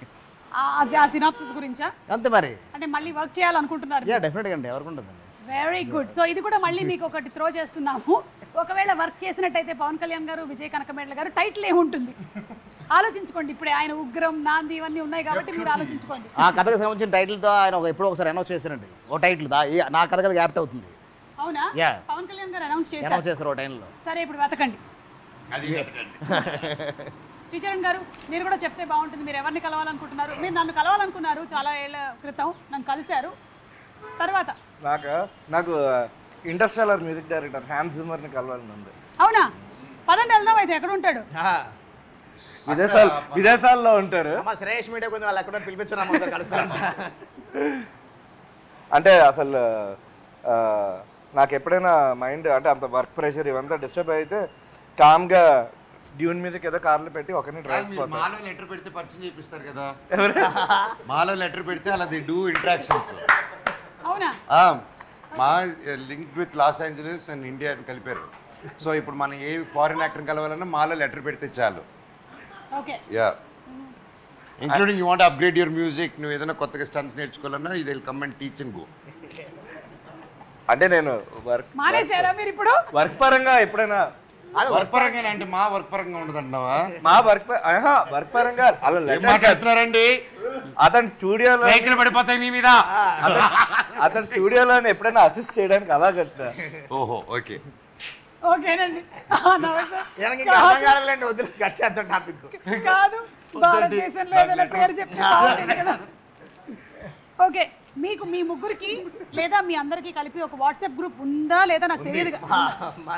ఆ సినాప్సిస్ గురించా? అంతే మరి. అంటే మళ్ళీ వర్క్ చేయాలనుకుంటున్నారు? యా డెఫినెట్గా అండి, ఎవరికి ఉంటుందండి. Very good. సో ఇది కూడా మళ్ళీ మీకు ఒకటి త్రో చేస్తున్నాము. ఒకవేళ వర్క్ చేసినట్టయితే పవన్ కళ్యాణ్ గారు, విజయ్ కనకమేడల గారు టైటిల్ ఏముంటుంది ఆలోచించుకోండి. ఇప్పుడే ఆయన ఉగ్రం, నాంది ఇవన్నీ ఉన్నాయి కాబట్టి మీరు ఆలోచించుకోండి. ఆ కథకు సంబంధించిన టైటిల్తో ఆయన ఎప్పుడో ఒకసారి అనౌన్స్ చేశారండి. ఓ టైటిల్ నా కథ కదా యాప్ట్ అవుతుంది. అవునా? యా పవన్ కళ్యాణ్ గారు అనౌన్స్ చేశారు ఓ టైంలో. సరే ఇప్పుడు వెతకండి. శ్రీచరణ్ గారు మీరు కూడా చెప్తే బాగుంటుంది. మీరు ఎవరిని కలవాలనుకుంటున్నారు? మీరు నన్ను కలవాలనుకున్నారు చాలా ఏళ్ళ క్రితం, నన్ను కలిశారు. తర్వాత నాకు ఇంటర్స్టెల్లర్ మ్యూజిక్ డైరెక్టర్ హ్యాన్స్ జిమ్మర్ని కలవాలని ఉంది. అవునా? పదండి వెళ్దాం. అయితే ఎక్కడ ఉంటాడు? విదేశాల్లో ఉంటారు. శ్రేష్ మీడియా కొంచెం వాళ్ళు ఎక్కడ పిలిపించారు కలుస్తారంట. అంటే అసలు నాకు ఎప్పుడైనా మైండ్ అంటే అంత వర్క్ ప్రెషర్ ఇవంతా డిస్టర్బ్ అయితే కామ్గా డ్యూన్ మ్యూజిక్ ఏదో కార్లో పెట్టి ఒకరిని డ్రైవ్. మాలో లెటర్ పెడితే పరిచయం చేపిస్తారు కదా. మాలో లెటర్ పెడితే అలా ది డూ ఇంటరాక్షన్స్. అవునా? మా link with loss Angeles and India అని కలిపారు. సో ఇప్పుడు మనం ఏ ఫారిన్ యాక్టర్ కలవాలన్నా మాలో లెటర్ పెడితే చాలు. Okay. Yeah including you want upgrade your music. నువ్వు ఏదైనా కొత్తగా స్టన్స్ నేర్చుకోవాలన్నా ఇది come and teach and go. అంటే నేను మానేశారా మీరు ఇప్పుడు? వర్క్ పరంగా ఎప్పుడైనా వర్క్ పరంగా అంటే మా వర్క్ పరంగా ఉండదంటున్నావా? మా వర్క్ పరంగా అలా మాట్లాడుతున్నారండి. అతని స్టూడియోలో పడిపోతాయి మీ మీద. అతని స్టూడియోలో ఎప్పుడైనా అసిస్ట్ చేయడానికి అలా కట్టినా. ఓహో ఓకే ఓకేనండి. కాదు భారతదేశంలో ఏదైనా పేరు చెప్తే బాగుంటుంది కదా. ఓకే. మీకు మీ ముగ్గురికి లేదా మీ అందరికి కలిపి ఒక వాట్సాప్ గ్రూప్ ఉందా లేదా నాకు తెలియదు.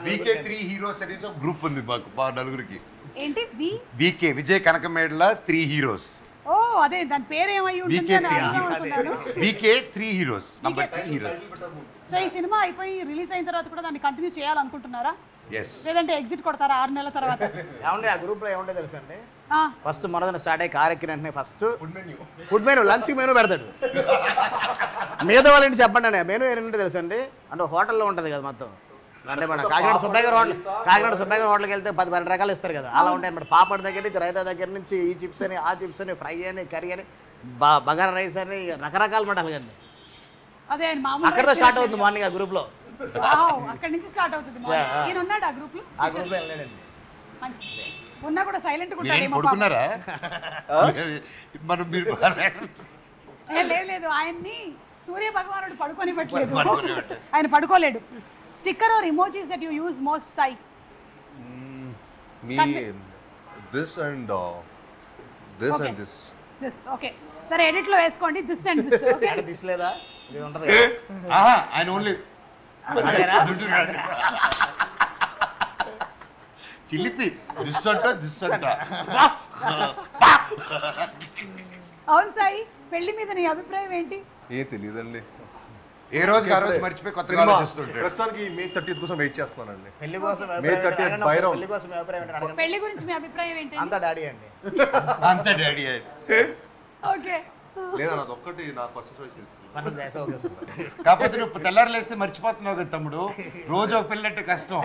VK3 హీరోస్ అనేసి ఒక గ్రూప్ ఉంది మాకు మా నలుగురికి. ఏంటి? VK Vijay Kanakamedala 3 heroes. ఓ అదే దాని పేరు ఏమై ఉంటుంది అని అనుకుంటున్నాను. VK3 heroes number 3 heroes. So ఈ సినిమా అయిపోయి రిలీజ్ అయిన తర్వాత కూడా దాన్ని కంటిన్యూ చేయాలనుకుంటున్నారా? yes లేదంటే ఎగ్జిట్ కొడతారా 6 నెలల తర్వాత? ఏమండి ఆ గ్రూప్లో ఏముంటే తెలుసా అండి, ఫస్ట్ మనదన స్టార్ట్ అయ్యి కారెక్కిన వెంటనే first food menu lunch menu పెడతాడు. మిగతా వాళ్ళంటే చెప్పండి అండి మెనూ ఏంటంటే తెలుసా అండి, అంటే హోటల్లో ఉంటుంది కదా మొత్తం అంటే మన కాకినాడ సుబ్బయ్య గారు హోటల్కి వెళ్తే 10-12 రకాలు ఇస్తారు కదా, అలా ఉంటాయి అన్నమాట. పాపడ్ దగ్గర నుంచి, రైతా దగ్గర నుంచి, ఈ చిప్స్ అని, ఆ చిప్స్ అని, ఫ్రై అని, కర్రీ అని, బగారా రైస్ అని, రకరకాల మటాలు కానీ అదే ఆయన మామూలు అక్కడితో స్టార్ట్ అవుతుంది మార్నింగ్ ఆ గ్రూప్లో. అక్కడి నుంచి స్టార్ట్ అవుతుంది. ఈయన ఉన్నాడు ఆ గ్రూప్లో? ఆ గ్రూప్లో వెళ్ళాడండి. మంచిది. ఉన్నా కూడా సైలెంట్గా మీరేం ఉంటాడు. పడుకున్నారా? మనం మీరు లేదు, ఆయన్ని సూర్య భగవానుడు పడుకొని పెట్టలేదు, ఆయన పడుకోలేడు. Sticker or emojis that you use most Sai? మీ దిస్ అండ్ దిస్. ఓకే, సరే ఎడిట్ లో వేసుకోండి దిస్ అండ్ దిస్. ఓకే, అంటే తీసలేదా ఇది ఉంటుంది ఆయన ఓన్లీ చిలిపి దిస్ అంట. అవును సాయి, పెళ్లి మీద నీ అభిప్రాయం ఏంటి? ఏం తెలియదండి, ఏ రోజుకి ఆ రోజు మర్చిపోయి కొత్తగా ఆలోచిస్తుంటాడు. ప్రస్తుతానికి May 30th కోసం వెయిట్ చేస్తున్నానండి. పెళ్లి కోసం May 30th బైరం. పెళ్లి కోసం మీ అభిప్రాయం ఏంటి అడగండి. పెళ్లి గురించి మీ అభిప్రాయం ఏంటి? అంతా డాడీ అండి. అంతే డాడీ. ఓకే, లేదా నాది ఒక్కటి నా పర్సనల్ చాయిస్ చేసుకున్నాను. మనం చేసే కాకపోతే నువ్వు తెల్లారు లేస్తే మర్చిపోతున్నావు కదా తమ్ముడు, రోజు ఒక పిల్లంటే కష్టం.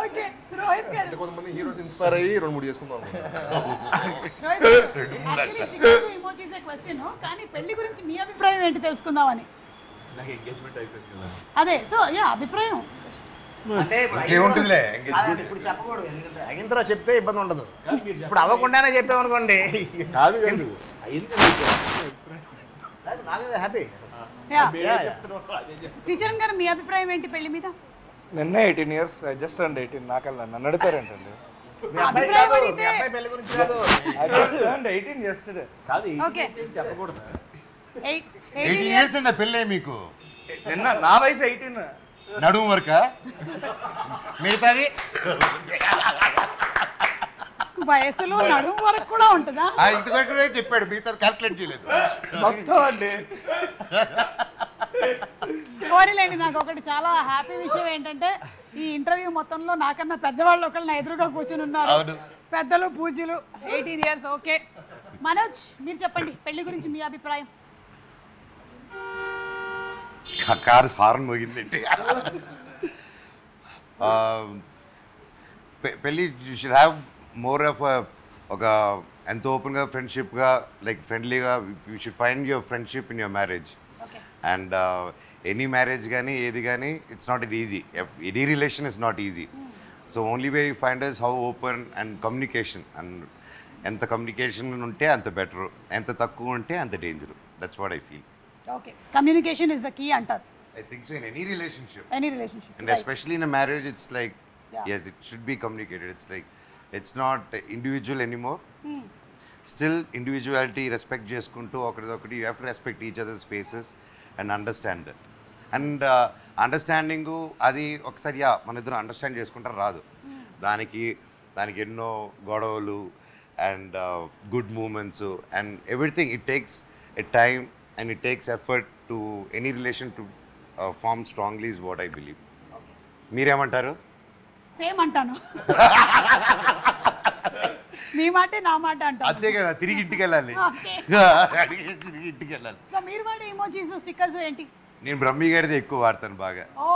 ఓకే. రోహిత్ గారు, అంటే కొంతమంది హీరోస్ ఇన్స్పైర్ అయ్యి 2-3 చేసుకుందాం ఇమోజీస్ క్వశ్చన్, కానీ పెళ్లి గురించి మీ అభిప్రాయం ఏంటి తెలుసుకుందామని. నాకు ఎంగేజ్మెంట్ అయిపోయింది కదా. అదే, సో యా అభిప్రాయం. అంటే ఏముంటుందిలే కాదండి, ఇప్పుడు చెప్పకూడదు, ఎందుకంటే అయిన తర్వాత చెప్తే ఇబ్బంది ఉండదు. ఇప్పుడు అవ్వకుండానే చెప్పామనుకోండి కాదు అయింది నాకైతే హ్యాపీ. శ్రీచరణ్ గారు, మీ అభిప్రాయం ఏంటి పెళ్లి మీద? నిన్న 18 years, జస్ట్ అండ్ 18. నాకల్లా నన్ను అడుగుతారేంటండి? మీ అబ్బాయి కాదు, మీ అబ్బాయి పెళ్లి గురించి కాదు. 18 yesterday. కాదు ఓకే, చెప్పకూడదు. 18 years అయిందా పెళ్ళే మీకు? నిన్న నా వయసు 18. నడుము వరకా? మిగతాది వయసులో నడుము వరకు కూడా ఉంటుందా? ఇంతవరకు చెప్పాడు, మిగతాది క్యాల్కులేట్ చేయలేదు. మొత్తం అండి. కోరిలేండి. నాకు ఒకటి చాలా హ్యాపీ విషయం ఏంటంటే, ఈ ఇంటర్వ్యూ మొత్తంలో నాకన్నా పెద్దవాళ్ళు ఒకళ్ళు నా ఎదురుగా కూర్చుని ఉన్నారు. పెద్దలు పూజలు. 18 years. ఓకే, మనోజ్ మీరు చెప్పండి పెళ్లి గురించి మీ అభిప్రాయం. కారు హార్న్ మోగిందండి. పెళ్ళి you should have more of ఒక ఎంత ఓపెన్గా ఫ్రెండ్షిప్గా, లైక్ ఫ్రెండ్లీగా, you should find your friendship in your marriage. And any marriage కానీ ఏది కానీ it's not easy. Any relation is not easy. So only way you find is how open and communication. And ఎంత communication ఉంటే అంత better, ఎంత తక్కువ ఉంటే అంత danger. That's what I feel. Okay, communication is the key అంటారు. I think so in any relationship. Any relationship. And especially in a marriage, it's like, yes, it should be communicated. It's like, it's not individual anymore. Still, individuality, respect చేసుకుంటూ ఒకరిదొకటి, you have to respect each other's spaces and understand that. And understanding అది ఒకసారి మన ఇద్దరు understand చేసుకుంటారు రాదు. దానికి ఎన్నో గొడవలు and good moments and everything. It takes a time and it takes effort to any relation to form strongly is what I believe. మీరేమంటారు? సేమ్ అంటాను. మీ మాటే నా మాట అంటాను. అంతే కదా, తిరిగి ఇంటికి వెళ్ళాలి. తిరిగి ఇంటికి వెళ్ళాలి. సో మీరు వాడే ఇమోజీస్ స్టిక్కర్స్ ఏంటి? నేను బ్రహ్మి గారిది ఎక్కువ వాడతాను బాగా. ఓ,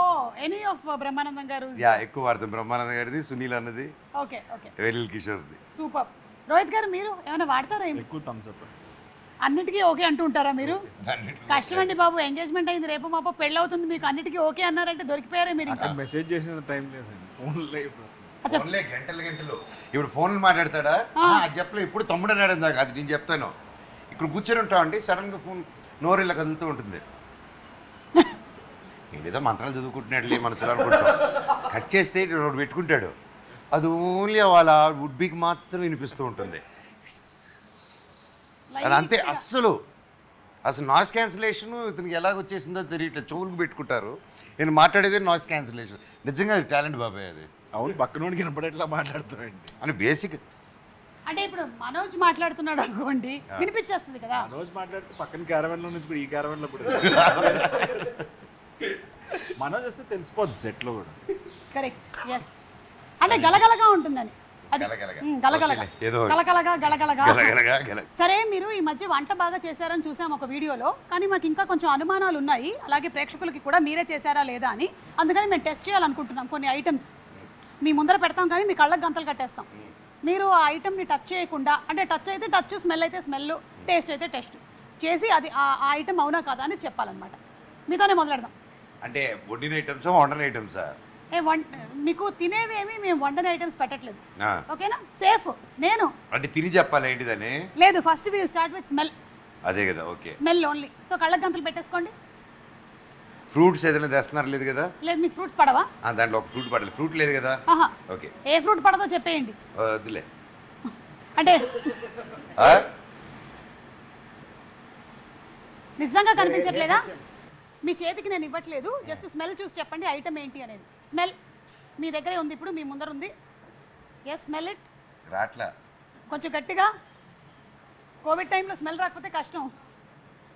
ఎనీ ఆఫ్ బ్రహ్మానందం గారు? ఎక్కువ వాడతాను. బ్రహ్మానందం గారిది, సునీల్ అన్నది, ఓకే ఓకే, వెల్లిల్ కిషోర్ది. సూపర్. రోహిత్ గారు మీరు ఏమైనా వాడతారా? ఎక్కువ థమ్స్ అప్. అన్నిటికీ ఓకే అంటూ ఉంటారా మీరు? కష్టం అండి బాబు, ఎంగేజ్మెంట్ అయింది, రేపు మాప పెళ్ళి అవుతుంది, మీకు అన్నిటికీ ఓకే అన్నారంటే దొరికిపోయారే మీరు. ఇంకా మెసేజ్ చేసిన టైం లేదండి, ఫోన్లో. ఫోన్లే గంటలు. ఇప్పుడు ఫోన్లు మాట్లాడతాడా? అది చెప్పలే, ఇప్పుడు తమ్ముడు అన్నాడు ఇందాక, అది నేను చెప్తాను. ఇక్కడ కూర్చొని ఉంటామండి, సడన్గా ఫోన్ నోరు ఇలా కదులుతూ ఉంటుంది. ఏదో మంత్రాలు చదువుకుంటున్నాడులే మనసులో అనుకుంటాం. కట్ చేస్తే పెట్టుకుంటాడు. అది ఓన్లీ వాళ్ళ వుడ్బీకి మాత్రం వినిపిస్తూ ఉంటుంది. అది అంతే. అసలు నాయిస్ క్యాన్సిలేషన్ ఇతనికి ఎలాగ వచ్చేసిందో తెలియట్లేదు. చెవులకు పెట్టుకుంటారు. నేను మాట్లాడేది నాయిస్ క్యాన్సిలేషన్. నిజంగా అది టాలెంట్ బాబాయ్. అది అవును, పక్కనోడికి వినపడేట్లా మాట్లాడుతారండి అని బేసిక్. అంటే ఇప్పుడు మనోజ్ మాట్లాడుతున్నాడు అనుకోండి, వినిపించేస్తుంది కదా. మనోజ్ మాట్లాడితే పక్కన క్యారవెన్లో నుంచి ఈ క్యారవెన్లో మనోజ్ వస్తే తెలిసిపోద్ది సెట్లో కూడా. Correct, yes. అంటే గలగలగా ఉంటుందని. అది గలగలగా. గలగలగా ఓకేలే, ఏదో గలగలగా గలగలగా గలగలగా గల సరే మీరు ఈ మధ్య వంట బాగా చేశారని చూసాం ఒక వీడియోలో, కానీ మాకు ఇంకా కొంచెం అనుమానాలు ఉన్నాయి, అలాగే ప్రేక్షకులకి కూడా మీరే చేశారా లేదా అని. అందుకని మేము టెస్ట్ చేయాలనుకుంటున్నాం కొన్ని ఐటమ్స్. మీ ముందర పెడతాం కానీ మీ కళ్ళకి గంతలు కట్టేస్తాం. మీరు ఆ ఐటమ్ని టచ్ చేయకుండా, అంటే టచ్ అయితే టచ్, స్మెల్ అయితే స్మెల్, టేస్ట్ అయితే టేస్ట్ చేసి అది ఆ ఐటమ్ అవునా కాదా అని చెప్పాలన్నమాట. మీతోనే మొదలెడదాం. అంటే వండిన ఐటమ్స్ వండని ఐటమ్సా? మీకు తినేవేమి మేము వండని ఐటమ్స్ పెట్టట్లేదు, ఓకేనా? సేఫ్. నేను అంటే తిని చెప్పాలి ఏంటిదని? లేదు, first will start with smell. అదే కదా, ఓకే. Smell only. సో కళ్ళకి గంతలు పెట్టేసుకోండి. ఫ్రూట్స్ ఏదైనా తెస్తున్నారు లేదు కదా? లేదు, మీకు ఫ్రూట్స్ పడవా? దాంట్లో ఒక ఫ్రూట్ పడాలి. ఫ్రూట్ లేదు కదా? ఆహా, ఓకే. ఏ ఫ్రూట్ పడదో చెప్పేయండి. వద్దులే. అంటే ఆ? నిజంగా కనిపించట్లేదా? మీ చేతికి నేను ఇవ్వట్లేదు, జస్ట్ స్మెల్ చూసి చెప్పండి ఐటమ్ ఏంటి అనేది. స్మెల్ మీ దగ్గరే ఉంది, ఇప్పుడు మీ ముందర ఉంది. Yes, smell it. రాట్లా. కొంచెం గట్టిగా. కోవిడ్ టైంలో స్మెల్ రాకపోతే కష్టం,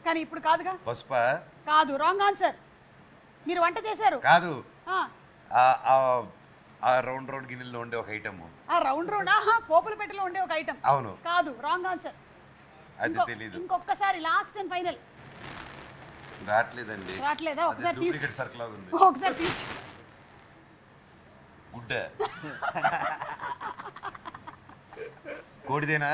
కానీ ఇప్పుడు కాదుగా. పసుపా? కాదు, రాంగ్ ఆన్సర్. మీరు వంట చేశారు. కాదు, ఆ, ఆ రౌండ్ రౌండ్ గిన్నెల్లో ఉండే ఒక ఐటమ్. ఆ రౌండ్ రౌండ్, ఆహా, పోపుల పెట్టెలో ఉండే ఒక ఐటమ్. అవును. కాదు, రాంగ్ ఆన్సర్. అది తెలీదు. ఇంకొకసారి, లాస్ట్ అండ్ ఫైనల్. రావట్లేదండి. రావట్లేదా? ఒకసారి తీసి, డూప్లికేట్ సర్కిల్ లాగా ఉంది. ఒకసారి తీసి. గుడ్డ. కోడిదేనా?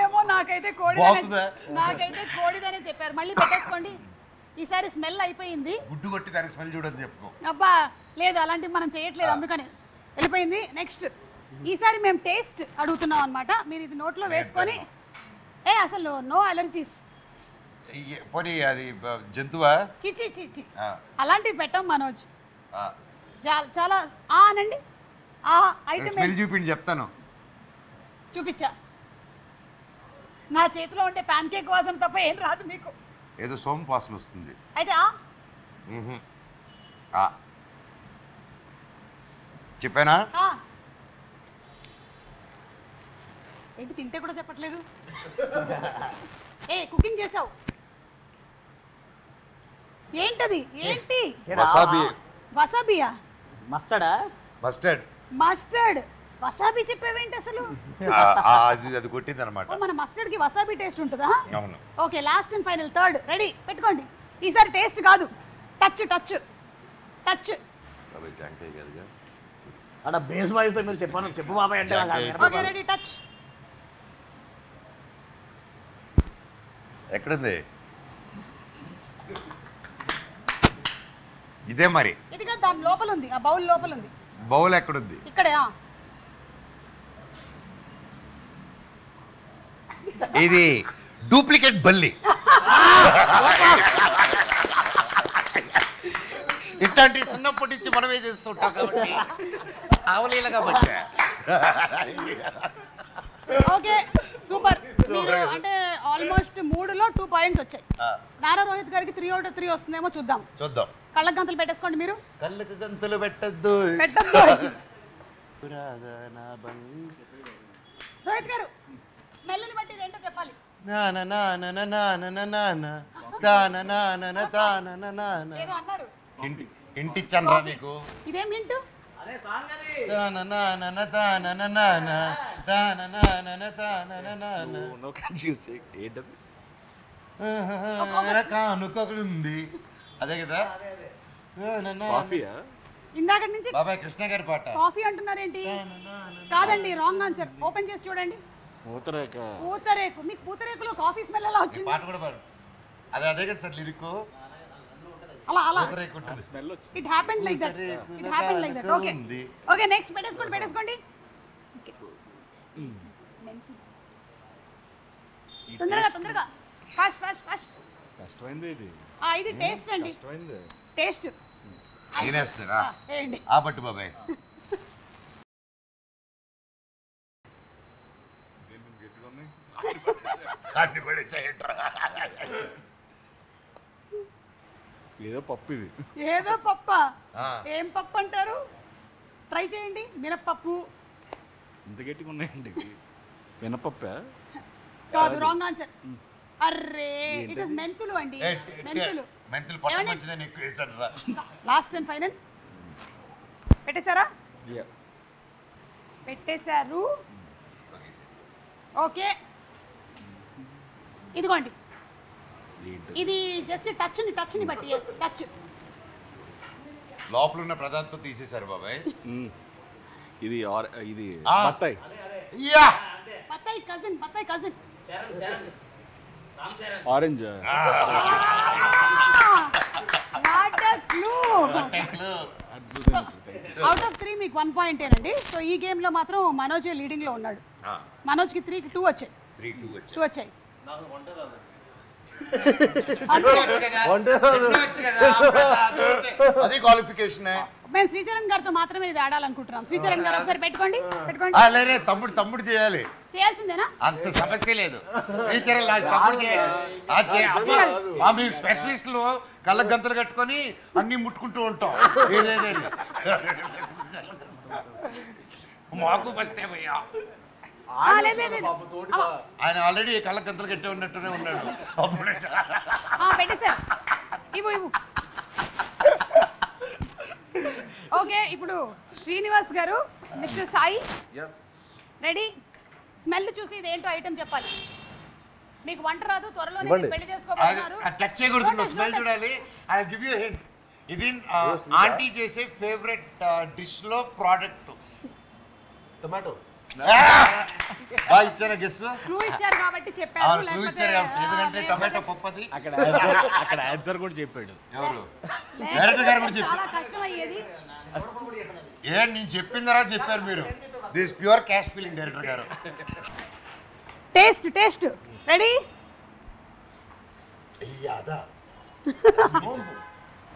ఏమో, నాకైతే బాగుందా? నాకైతే కోడిదనే చెప్పారు. మళ్ళీ పెట్టేసుకోండి. ఈసారి స్మెల్ అయిపోయింది. గుడ్డు కొట్టి దానికి స్మెల్ చూడని చెప్పుకో. అబ్బా, లేదు, అలాంటివి మనం చేయట్లేదు, అందుకని వెళ్ళిపోయింది. నెక్స్ట్, ఈసారి మేము టేస్ట్ అడుగుతున్నాం అనమాట. మీరు ఇది నోట్లో వేసుకొని, అసలు నో అలర్జీస్. పోనీ అది జంతువా? చిచి చిచి, అలాంటివి పెట్టాం మనోజ్. చాలా అనండి. ఆ ఐటమ్ స్మెల్ చూపిండి చెప్తాను. చూపించా. నా చేతిలో ఉంటే ప్యాన్ కేక్ వాసన తప్ప ఏం రాదు మీకు. ఏదో సోమ వాసన వస్తుంది. అయితే చెప్పానా? ఏంటి, తింటే కూడా చెప్పట్లేదు? కుకింగ్ చేసావు ఏంటది? ఏంటి? వసాబి. వసాబియా? మస్టర్డా? మస్టర్డ్. మస్టర్డ్. వసాబి చెప్పేవేంటి అసలు? అది కొట్టింది అనమాట. మన మస్టర్డ్ కి వసాబి టేస్ట్ ఉంటుందా? అవును. Okay, last and final, third. Ready, పెట్టుకోండి. ఈసారి టేస్ట్ కాదు, టచ్ టచ్ టచ్. అక్కడ బేస్ వాయిస్తో మీరు చెప్పు బాబాయ్ అంటే. Okay, ready, touch. ఎక్కడుంది? ఇదే మరి. ఇదిగా దాని లోపల ఉంది, ఆ బౌల్ లోపల ఉంది. బౌల్ ఎక్కడుంది? ఇక్కడే. ఇది డూప్లికేట్ బల్లి. ఇట్లాంటి చిన్నప్పటి నుంచి మనమే చేస్తుంటాం కాబట్టి ఆవలీలగా పట్టా. Okay, super. మీరు అంటే ఆల్మోస్ట్ 3లో 2 పాయింట్స్ వచ్చాయి. నారా రోహిత్ గారికి 3 out of 3 వస్తుందేమో చూద్దాం. కళ్ళకి గంతలు పెట్టేసుకోండి. మీరు కళ్ళకి గంతలు పెట్టద్దు. రోహిత్ గారు, స్మెల్ని బట్టి ఏంటో చెప్పాలి. ఏదో అన్నారు. ఇంటి చంద్ర నీకు. ఇదేం హింటు? ఉంది అదే కదా. ఇందాక నుంచి బాబాయ్ కృష్ణ గారి పాట. కాఫీ అంటున్నారేంటి? కాదండి, రాంగ్ ఆన్సర్. ఓపెన్ చేసి చూడండి. పూతరేకు. మీకు పూతరేకులో కాఫీ స్మెల్ ఎలా వచ్చింది? పాట కూడా పాడు. అదే కదా సార్ లిరిక్. అలా smell it happened like that. Okay okay, next పెట్టేసుకోండి. తొందరగా ఫాస్ట్. కష్టమైంది ఇది. ఇది టేస్ట్ అండి. టేస్ట్ తినేస్తారా? ఏంటి? ఆ పట్టు బాబాయ్. ఏదో పప్పు ఇది. ఏదో పప్ప? ఏం పప్పు అంటారు? ట్రై చేయండి. మినప్పప్పు. ఇంత గట్టిగా ఉన్నాయండి. మినపప్పా? కాదు, రాంగ్ ఆన్సర్. అర్రే, ఇట్ ఇస్ మెంతులు అండి. మెంతులు పట్టు మంచిదని ఎక్కువ వేసాడు రా. లాస్ట్ అండ్ ఫైనల్ పెట్టేశారా? పెట్టేశారు. ఓకే, ఇదిగోండి, ఇది జస్ట్ టచ్ని బట్టి, టచ్. లోపల ఉన్న పదార్థం తీసేశారు బాబాయ్. ఇది బత్తాయి. బత్తాయి cousin orange. What a clue. Out of 3 మీకు 1 పాయింటేనండి. సో ఈ గేమ్లో మాత్రం మనోజ్ లీడింగ్లో ఉన్నాడు. మనోజ్కి 3కి 2 వచ్చాయి. 2 వచ్చాయి. అదే క్వాలిఫికేషన్. మేము శ్రీచరణ్ గారితో మాత్రమే ఇది ఆడాలనుకుంటున్నాం. శ్రీచరణ్ గారు ఒకసారి పెట్టుకోండి. లేరే తమ్ముడు చేయాలి. చేయాల్సిందేనా? అంత సమస్య లేదు. మేము స్పెషలిస్టులు కళ్ళ గంతలు కట్టుకొని అన్ని ముట్టుకుంటూ ఉంటాం. మాకు ఫస్ట్ ఏమయ్యా, ఆయన ఆల్రెడీ కళ్ళ గంతలు కట్టే ఉన్నట్టునే ఉన్నాడు. అప్పుడే పెట్టేశారు. ఇవ్వు. ఓకే, ఇప్పుడు శ్రీనివాస్ గారు, మిస్టర్ సాయి రెడీ. స్మెల్ చూసి ఇది ఏంటో ఐటమ్ చెప్పాలి. మీకు వంట రాదు, త్వరలో పెళ్లి చేసుకోబోతున్నారు. టచ్ చేయకూడదు, స్మెల్ చూడాలి. I give you hint. ఇది ఆంటీ చేసే ఫేవరెట్ డిష్ లో ప్రోడక్ట్. టొమాటో. ఇచ్చారా గెస్? క్లూ ఇచ్చారు కాబట్టి చెప్పారు. క్లూ ఇచ్చారు కాబట్టి, ఎందుకంటే టొమాటో పప్పది. అక్కడ ఆన్సర్ కూడా చెప్పాడు. ఎవరు? డైరెక్టర్ గారు కూడా చెప్పారు. చాలా కష్టం అయ్యేది. నేను చెప్పిన తర్వాత చెప్పారు మీరు. This pure cash feeling director గారు. Taste ready.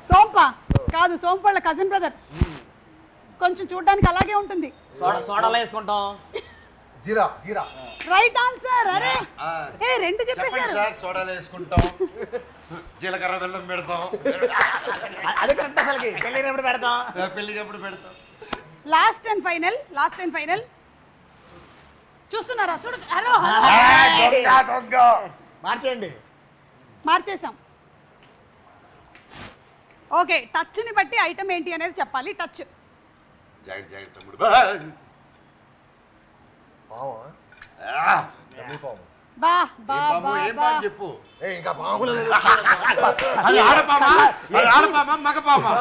సోంప కాదు, సోంపళ్ళ కజిన్ బ్రదర్. కొంచెం చూడడానికి అలాగే ఉంటుంది. సోడాలో వేసుకుంటాం. జీరా. Right answer. అరే రెండు చెప్పేశారు. సార్ సోడాలు వేసుకుంటాం, జీలకర్ర బెల్లం పెడతాం. అదే కరెక్ట్. అసలుకి పెళ్ళినప్పుడు పెడతాం. పెళ్ళికప్పుడు పెడతాం. లాస్ట్ అండ్ ఫైనల్ చూస్తున్నారా? చూడు. మార్చేయండి. మార్చేసాం. ఓకే, టచ్ని బట్టి ఐటమ్ ఏంటి అనేది చెప్పాలి. టచ్. జాగ్రత్త తమ్ముడు. చెప్పు. ఇంకా పాములు ఆడపామా మగపామా?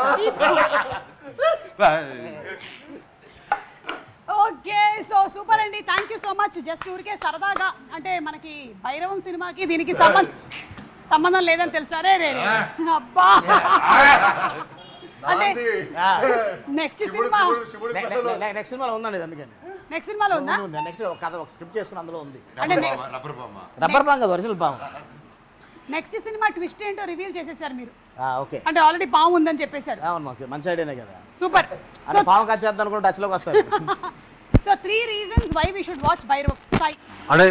ఓకే, సో సూపర్ అండి. Thank you so much. Just ఊరికే సరదాగా, అంటే మనకి భైరవం సినిమాకి దీనికి సంబంధం లేదని తెలుసా? రే అబ్బా. అంటే నెక్స్ట్ సినిమాలో ఉందండి. అందుకని నెక్స్ట్ సినిమాలో ఉందా? నెక్స్ట్ కథ ఒక స్క్రిప్ట్ చేసుకుని అందులో ఉంది. రబ్బర్ పాము కదా, ఒరిజినల్ పాము. నెక్స్ట్ సినిమా ట్విస్ట్ ఏంటో రివీల్ చేసేసారు మీరు. ఓకే, అంటే ఆల్రెడీ పాము ఉందని చెప్పేశారు. అవును, మంచి ఐడియానే కదా. సూపర్. అంటే పాము కచ్చేద్దాం అనుకుంటే టచ్లోకి వస్తారు. So 3 reasons why we should watch Bhairavam. అంటే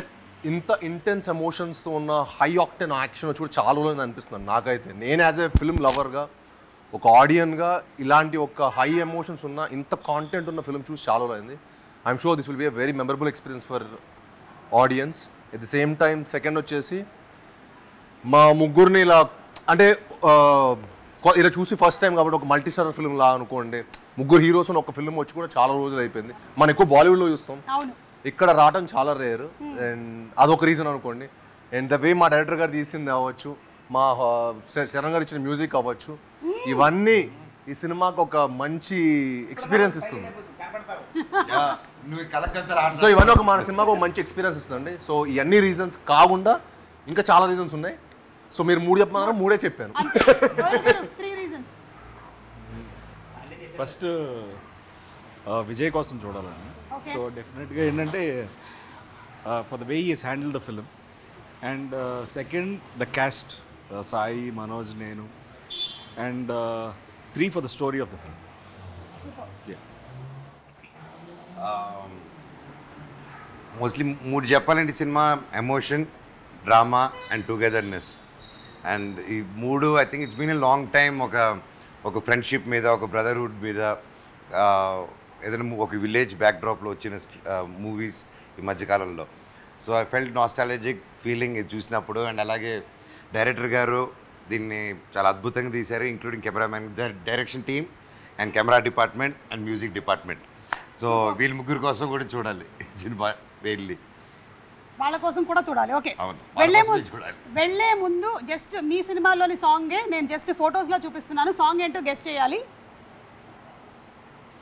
ఇంత ఇంటెన్స్ ఎమోషన్స్తో ఉన్న హై ఆక్టెన్ యాక్షన్ చూడ చాలా రోజులు అనిపిస్తుంది నాకైతే. నేను యాజ్ ఏ ఫిల్మ్ లవర్గా, ఒక ఆడియన్గా, ఇలాంటి ఒక హై ఎమోషన్స్ ఉన్న ఇంత కాంటెంట్ ఉన్న ఫిల్మ్ చూసి చాలా రోజులు అయింది. I'm sure this will be a very memorable experience for audience. At the same time second వచ్చేసి మా ముగ్గురిని ఇలా, అంటే ఇలా చూసి ఫస్ట్ టైం కాబట్టి ఒక మల్టీ స్టారర్ ఫిల్మ్ లా అనుకోండి. ముగ్గురు హీరోస్ ఒక ఫిల్మ్ వచ్చి కూడా చాలా రోజులు అయిపోయింది. మనం ఎక్కువ బాలీవుడ్లో చూస్తాం, ఇక్కడ రావడం చాలా రేర్. అండ్ అదొక రీజన్ అనుకోండి. అండ్ ద వే మా డైరెక్టర్ గారు తీసింది అవ్వచ్చు, మా శరణ్ గారు ఇచ్చిన మ్యూజిక్ అవ్వచ్చు, ఇవన్నీ ఈ సినిమాకి ఒక మంచి ఎక్స్పీరియన్స్ ఇస్తుంది. సో ఇవన్నీ ఒక మన సినిమాకి ఒక మంచి ఎక్స్పీరియన్స్ ఇస్తుందండి. సో ఇవన్నీ రీజన్స్ కాకుండా ఇంకా చాలా రీజన్స్ ఉన్నాయి. సో మీరు 3 చెప్పమన్నారు, 3 చెప్పాను. ఫస్ట్ విజయ్ కోసం చూడాలని. సో డెఫినెట్గా ఏంటంటే for the way is handle the film. And second the cast, Sai, Manoj, నేను. And 3 for the story of the film. Mostly 3 చెప్పాలంటే cinema emotion, drama and togetherness. And ఈ 3 I think it's been a long time. ఒక friendship మీద, ఒక brotherhood మీద, ఏదైనా ఒక village బ్యాక్డ్రాప్లో వచ్చిన మూవీస్ ఈ మధ్యకాలంలో. So I felt nostalgic feeling ఇది చూసినప్పుడు. అండ్ అలాగే డైరెక్టర్ గారు దీన్ని చాలా అద్భుతంగా తీశారు, including cameraman, direction team and camera department and music department. So వీళ్ళ ముగ్గురు కోసం కూడా చూడాలి సినిమా వెళ్ళి. వాళ్ళ కోసం కూడా చూడాలి. ఓకే, అవును, వెళ్ళే ముందు జస్ట్ మీ సినిమాలోని సాంగే నేను జస్ట్ ఫొటోస్లో చూపిస్తున్నాను. సాంగ్ ఏంటో గెస్ట్ చేయాలి.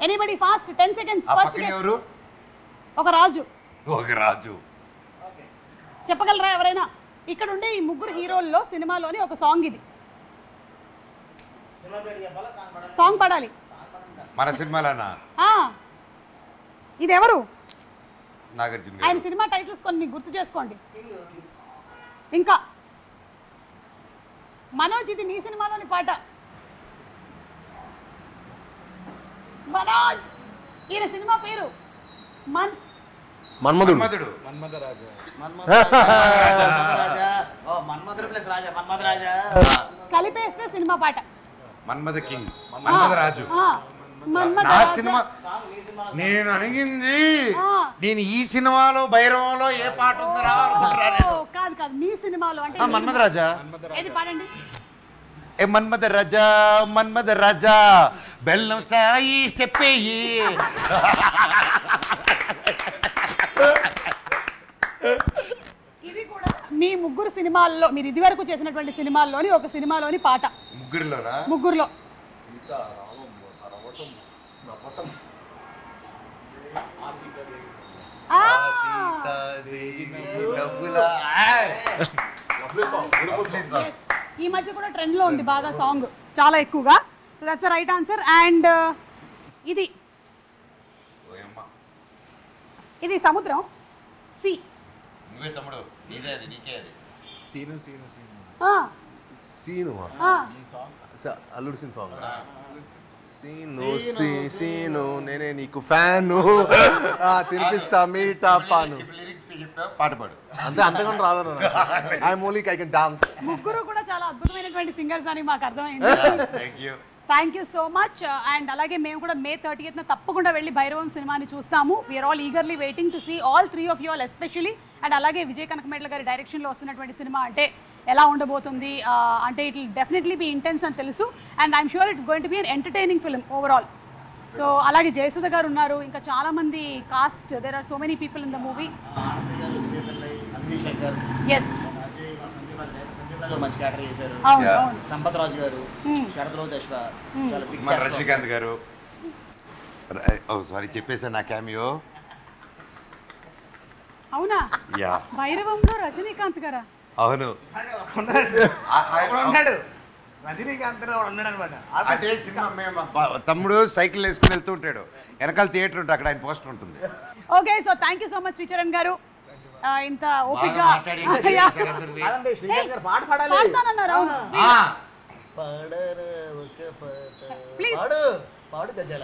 Anybody fast, 10 seconds. ఫస్ట్ ఎవరు? ఒక రాజు. ఒక రాజు చెప్పగలరా ఎవరైనా? ఇక్కడ ఉండే ఈ ముగ్గురు హీరోల్లో సినిమాలోని ఒక సాంగ్ ఇది. సాంగ్ పాడాలి మన సినిమాలోనా? ఇది ఎవరు? నాగార్జున. ఆయన సినిమా టైటిల్స్ కొన్ని గుర్తు చేసుకోండి. ఇంకా మనోజ్, ఇది నీ సినిమాలోని పాట. మనోజ్, ఈయన సినిమా పేరు మన్మధుడు. కలిపేస్తే సినిమా పాట మన్మథ కింగ్, మన్మథ రాజు. నా సినిమా నేను అడిగింది, నేను ఈ సినిమాలో భైరవంలో ఏ పాట ఉందరా? కాదు కాదు, మీ సినిమాలో అంటే మన్మథ రాజా. ఏది పాడండి. ఏ మన్మథ రాజా, మన్మథ రాజా, బెల్లం స్టాయి స్టెప్ అయ్యి. ఇది కూడా మీ ముగ్గురు సినిమాల్లో, మీరు ఇదివరకు చేసినటువంటి సినిమాల్లోని ఒక సినిమాలోని పాట. ముగ్గురులో ఈ మధ్య కూడా ట్రెండ్ లో ఉంది బాగా సాంగ్, చాలా ఎక్కువగా. So that's right answer. And ఇది సముద్రం, సి. నువ్వే తమ్ముడు, నీదే అది, నీకే అది. అల్లుడు సీన్ సాంగ్. సీను నేనే నీకు ఫ్యాను, తినిపిస్తా మీటా పాను. పాట పాడు. అంతకన్నా రాదు. I can dance. ముగ్గురు కూడా చాలా అద్భుతమైనటువంటి సింగర్స్ అని మాకు అర్థమైంది. Thank you so much. And అలాగే మేము కూడా May 30th తప్పకుండా వెళ్ళి భైరవం సినిమాని చూస్తాము. We're all eagerly waiting to see all 3 of you all especially. And అలాగే విజయ్ కనకమేడల గారి డైరెక్షన్లో వస్తున్నటువంటి సినిమా అంటే ఎలా ఉండబోతుంది అంటే it will definitely be intense అని తెలుసు. And I'm sure it's going to be an entertaining film overall. So అలాగే జయసుధ గారు ఉన్నారు, ఇంకా చాలా మంది cast, there are so many people in the movie. Yes, మంచి క్యారెక్టర్ చేశారు. సంపత్ రాజు గారు, శరత్ రోజు అశ్వ, రజనీకాంత్ గారు. సారీ చెప్పేసా నా క్యామియో. అవునా? భైరవంలో రజనీకాంత్ గారా? అవును, రజనీకాంత్ ఉన్నాడు అనమాట. అదే సినిమా. మేము తమ్ముడు సైకిల్ వేసుకుని వెళ్తూ ఉంటాడు, వెనకాల థియేటర్ ఉంటుంది, అక్కడ ఆయన పోస్టర్ ఉంటుంది. Okay, so thank you so much Sricharan గారు. ఇంత ఓపిక పాట పాడాలి. ప్లీజ్ పాడు గజల.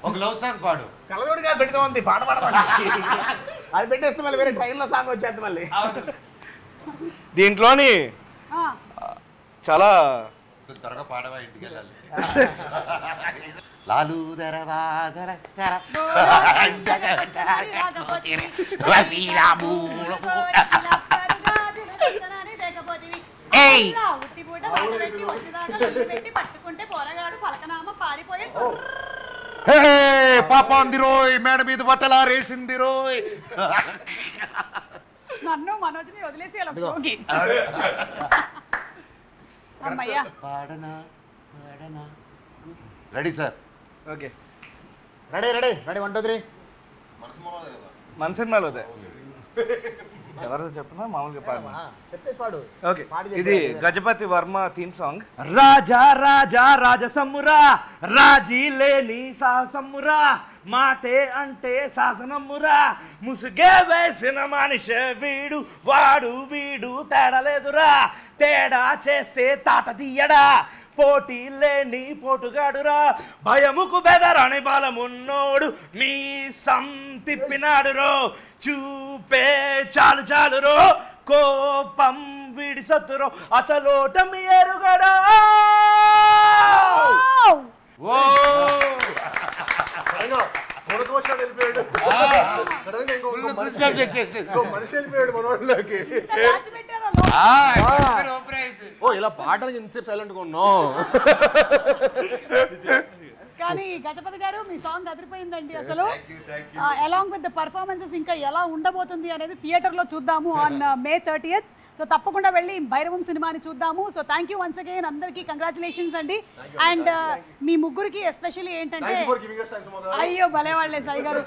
ఒక లవ్ సాంగ్ పాడు. కలదోడిగా పెట్టుకోమంది పాట పాడమండి. అది పెట్టేస్తే మళ్ళీ వేరే ట్రైన్లో సాంగ్ వచ్చేది మళ్ళీ. దీంట్లోని చాలా త్వరగా పాడవా, ఇంటికి వెళ్ళాలి. లాలు దరవా దర దర పాప అంది రోయ్, మేడ మీద బట్టలా రేసింది రోయ్. నన్ను మనోజ్ని వదిలేసి అమ్మయ్యా. పాడనా పాడనా. Ready sir? Okay, ready ready ready 1 2 3. మన సినిమాలో ఎవరు చెప్పినా మామూలుగా పాడు. చెప్పేసి పాడు. ఓకే, ఇది గజపతి వర్మ థీమ్ సాంగ్. రాజా రాజా రాజసమ్మురా, రాజీ లేని సాహసమ్మురా, మాటే అంటే శాసనమ్మురా, ముసుగే వేసిన మనిషే వీడు, వాడు వీడు తేడలేదురా, తేడా చేస్తే తాట తీయడా, పోటీ లేని పోటుగాడురా, భయముకు బెదరని బలమున్నోడు, మీ తిప్పినాడు రో, చూపే చాలు చాలు రో, కోపం వీడి సత్తురో, అసలోటమి ఎరుగడా. మనిషి వెళ్ళిపోయాడు మనోళ్ళకి. ఇలా పాటకి ఇంతసేపు సైలెంట్గా ఉన్నాం. కానీ గజపతి గారు మీ సాంగ్ అదిరిపోయిందండి అసలు. అలాంగ్ విత్ ద పర్ఫార్మెన్సెస్ ఇంకా ఎలా ఉండబోతుంది అనేది థియేటర్లో చూద్దాము ఆన్ May 30th. సో తప్పకుండా వెళ్ళి భైరవం సినిమాని చూద్దాము. So thank you once again, అందరికీ కంగ్రాచులేషన్స్ అండి. అండ్ మీ ముగ్గురికి ఎస్పెషల్లీ ఏంటంటే, అయ్యో భలే వాళ్ళే సాయి గారు,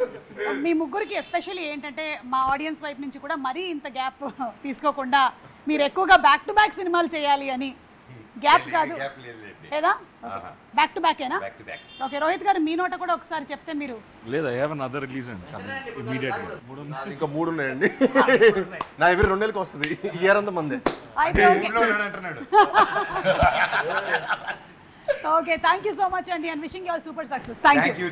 మీ ముగ్గురికి ఎస్పెషల్లీ ఏంటంటే మా ఆడియన్స్ వైపు నుంచి కూడా మరీ ఇంత గ్యాప్ తీసుకోకుండా మీరు ఎక్కువగా బ్యాక్ టు బ్యాక్ సినిమాలు చేయాలి అని. గ్యాప్ కాదు లేదా, బ్యాక్ టు బ్యాకేనా? ఓకే, రోహిత్ గారు మీ నోట కూడా ఒకసారి చెప్తే మీరు. లేదు, ఐ హావ్ అనదర్ రిలీజ్ అండి ఇమీడియట్లీ. ఇంకా 3 ఉన్నాయండి. నా ఎవరి 2 నెలలకు వస్తుంది, ఇయర్ అంతా మందే. Okay, thank you so much అండి, and wishing you all super success. Thank you.